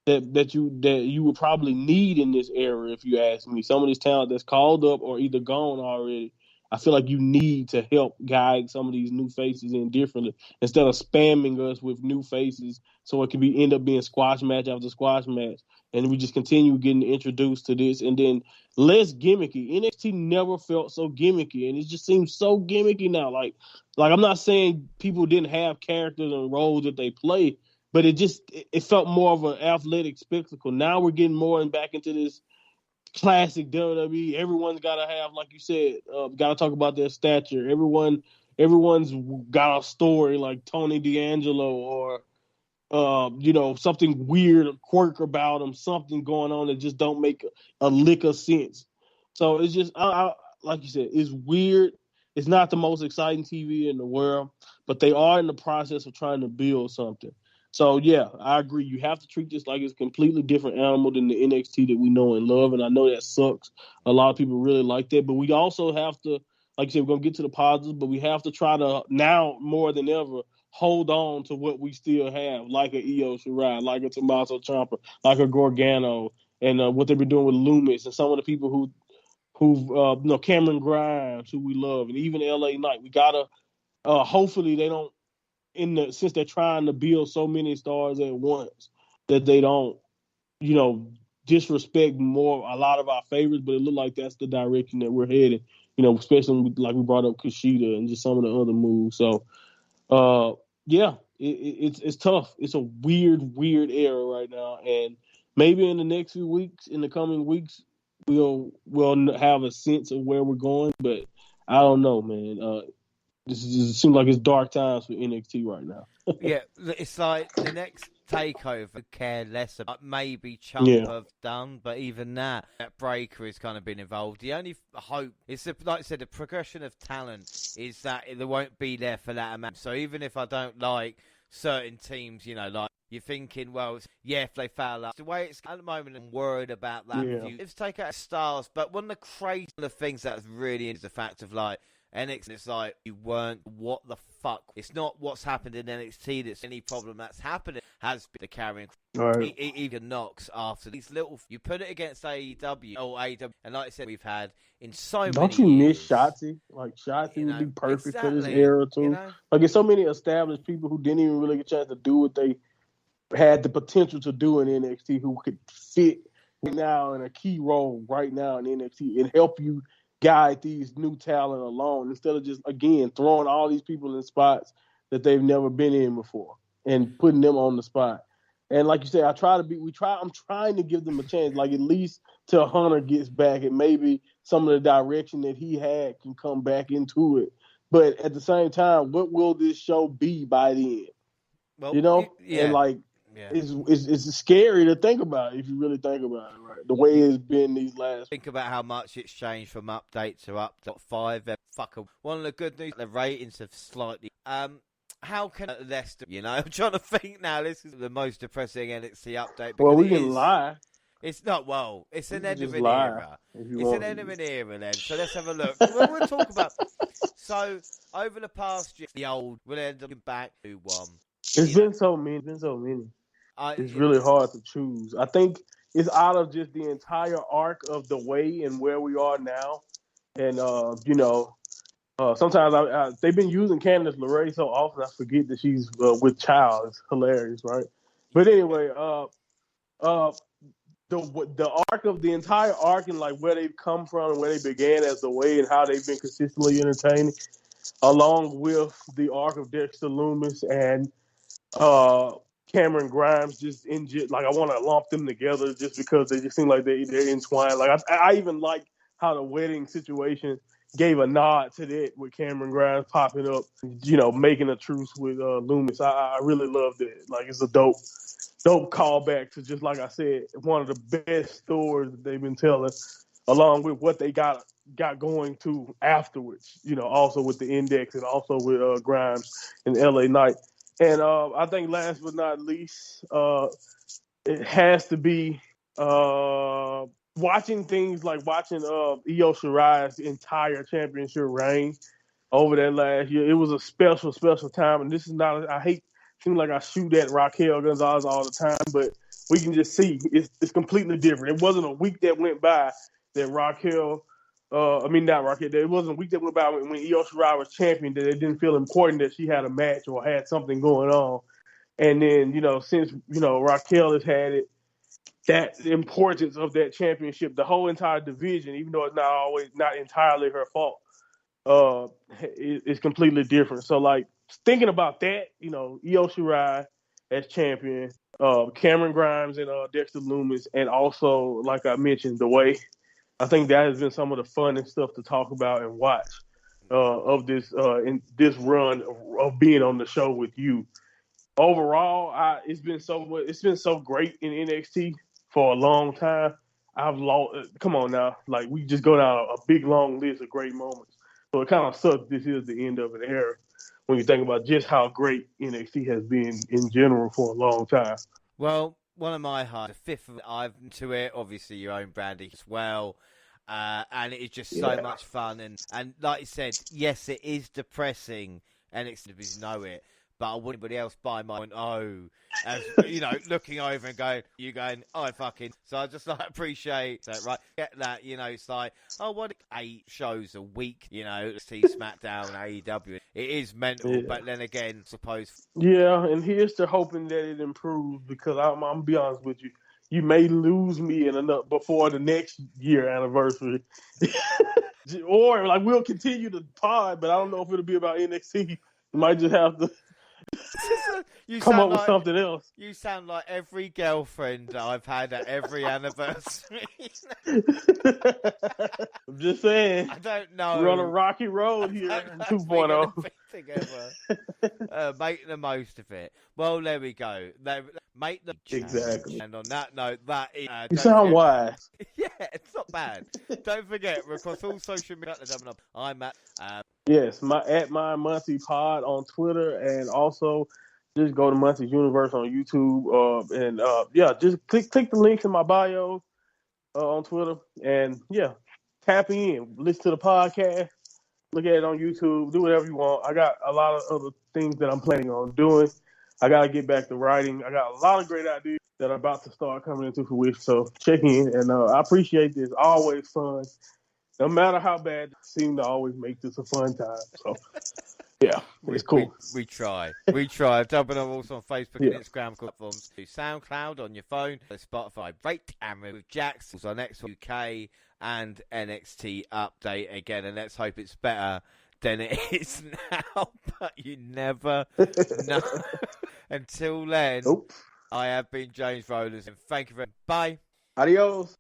that you would probably need in this era, if you ask me. Some of this talent that's called up or either gone already, I feel like you need to help guide some of these new faces in differently instead of spamming us with new faces so it can end up being squash match after squash match. And we just continue getting introduced to this and then less gimmicky. NXT never felt so gimmicky, and it just seems so gimmicky now. Like I'm not saying people didn't have characters and roles that they play, but it felt more of an athletic spectacle. Now we're getting more and back into this classic WWE. Everyone's got to have, like you said, got to talk about their stature. Everyone's got a story like Tony D'Angelo something weird, a quirk about them, something going on that just don't make a lick of sense. So it's just, like you said, it's weird. It's not the most exciting TV in the world, but they are in the process of trying to build something. So yeah, I agree. You have to treat this like it's a completely different animal than the NXT that we know and love. And I know that sucks. A lot of people really like that, but we also have to, like I said, we're gonna get to the positives, but we have to try to now more than ever hold on to what we still have, like a Io Shirai, like a Tommaso Ciampa, like a Gargano, and what they've been doing with Loomis and some of the people who Cameron Grimes, who we love, and even LA Knight. We gotta hopefully they don't since they're trying to build so many stars at once that they don't, disrespect more a lot of our favorites, but it looked like that's the direction that we're headed, especially like we brought up Kushida and just some of the other moves. So yeah, it's tough. It's a weird era right now, and maybe in the next few weeks, in the coming weeks, we'll have a sense of where we're going. But I don't know, man. It seems like it's dark times for NXT right now. Yeah, it's like the next takeover care less about maybe Yeah. Ciampa done, but even that Breaker has kind of been involved. The only hope is, like I said, the progression of talent is that they won't be there for that amount. So even if I don't like certain teams, like you're thinking, well, yeah, if they fail up, the way it's at the moment, I'm worried about that. Yeah. Let's take out stars, but one of the crazy things that's really is the fact of like. NXT, it's like you weren't. What the fuck? It's not what's happened in NXT that's any problem that's happening. Has been the carrying. Right. Even Knox after these little. You put it against AEW or AEW, and like I said, we've had in so many. Don't you miss Shotzi? Like Shotzi would be perfect for this era too. Like there's so many established people who didn't even really get a chance to do what they had the potential to do in NXT who could fit now in a key role right now in NXT and help you guide these new talent along instead of just, again, throwing all these people in spots that they've never been in before and putting them on the spot. And like you said, I'm trying to give them a chance, like at least till Hunter gets back and maybe some of the direction that he had can come back into it. But at the same time, what will this show be by the end? Well, And like, it's scary to think about if you really think about it, right? The way it's been these last. Think about how much it's changed from update to update 5. One of the good news, the ratings have slightly. How can Leicester? I'm trying to think now. This is the most depressing NXT update. Well, we can lie. It's not. Well, it's an end of an era. It's an end of an era then. So let's have a look. We'll talk about. So over the past year, the old. We'll end up back to one. It's been so many. It's really hard to choose. I think it's out of just the entire arc of the way and where we are now. And, sometimes they've been using Candice LeRae so often I forget that she's with child. It's hilarious, right? But anyway, the arc of the entire arc and like where they've come from and where they began as the way and how they've been consistently entertaining, along with the arc of Dexter Loomis and Cameron Grimes, like I want to lump them together just because they just seem like they're entwined. Like I even like how the wedding situation gave a nod to that with Cameron Grimes popping up, making a truce with Loomis. I really loved it. Like it's a dope callback to, just like I said, one of the best stories that they've been telling, along with what they got going to afterwards. Also with the Index and also with Grimes and LA Knight. And I think last but not least, it has to be watching things like watching Io Shirai's entire championship reign over that last year. It was a special, special time. And this is not, seems like I shoot at Raquel Gonzalez all the time, but we can just see it's completely different. It wasn't a week that went by that Raquel, not Raquel, it wasn't a week that went by when Io Shirai was champion that it didn't feel important that she had a match or had something going on. And then, since, Raquel has had it, that importance of that championship, the whole entire division, even though it's not entirely her fault, is completely different. So, like, thinking about that, Io Shirai as champion, Cameron Grimes and Dexter Loomis, and also, like I mentioned, the way, I think that has been some of the funnest stuff to talk about and watch of this in this run of being on the show with you. overall, it's been so great in NXT for a long time. I've lost. Come on now, like we just go down a big long list of great moments. So it kind of sucks. This is the end of an era when you think about just how great NXT has been in general for a long time. Well, one of my highlights, the fifth I've to it, obviously your own branding as well. And it is just so much fun. And like you said, yes, it is depressing, and it's know it. But I wouldn't anybody else buy my as looking over and going, oh, fucking. So I just appreciate that, right? Get that, it's like, oh, what 8 shows a week, see SmackDown, AEW. It is mental, but then again, suppose. Yeah, and here's to hoping that it improves because I'm gonna be honest with you. You may lose me before the next year anniversary. Or we'll continue the pod, but I don't know if it'll be about NXT. You might just have to come up with something else. You sound like every girlfriend I've had at every anniversary. I'm just saying. I don't know. We're on a rocky road here in 2.0. Make the most of it. Well, there we go. Make the exactly. And on that note, that is. You sound wise. Yeah, it's not bad. Don't forget, we're across all social media. I'm at. Yes, at my Monty Pod on Twitter, and also just go to Monty's Universe on YouTube. Just click the links in my bio on Twitter, and tap in, listen to the podcast, look at it on YouTube, do whatever you want. I got a lot of other things that I'm planning on doing. I got to get back to writing. I got a lot of great ideas that are about to start coming into fruition. So check in, and I appreciate this. Always fun. No matter how bad, it seems to always make this a fun time. So, it's cool. We try. Jumping on also on Facebook and Instagram platforms. SoundCloud on your phone, Spotify, Rate and with Jax on next UK and NXT update again. And let's hope it's better than it is now. But you never know. Until then, I have been James Rowlands, and thank you very much. Bye. Adios.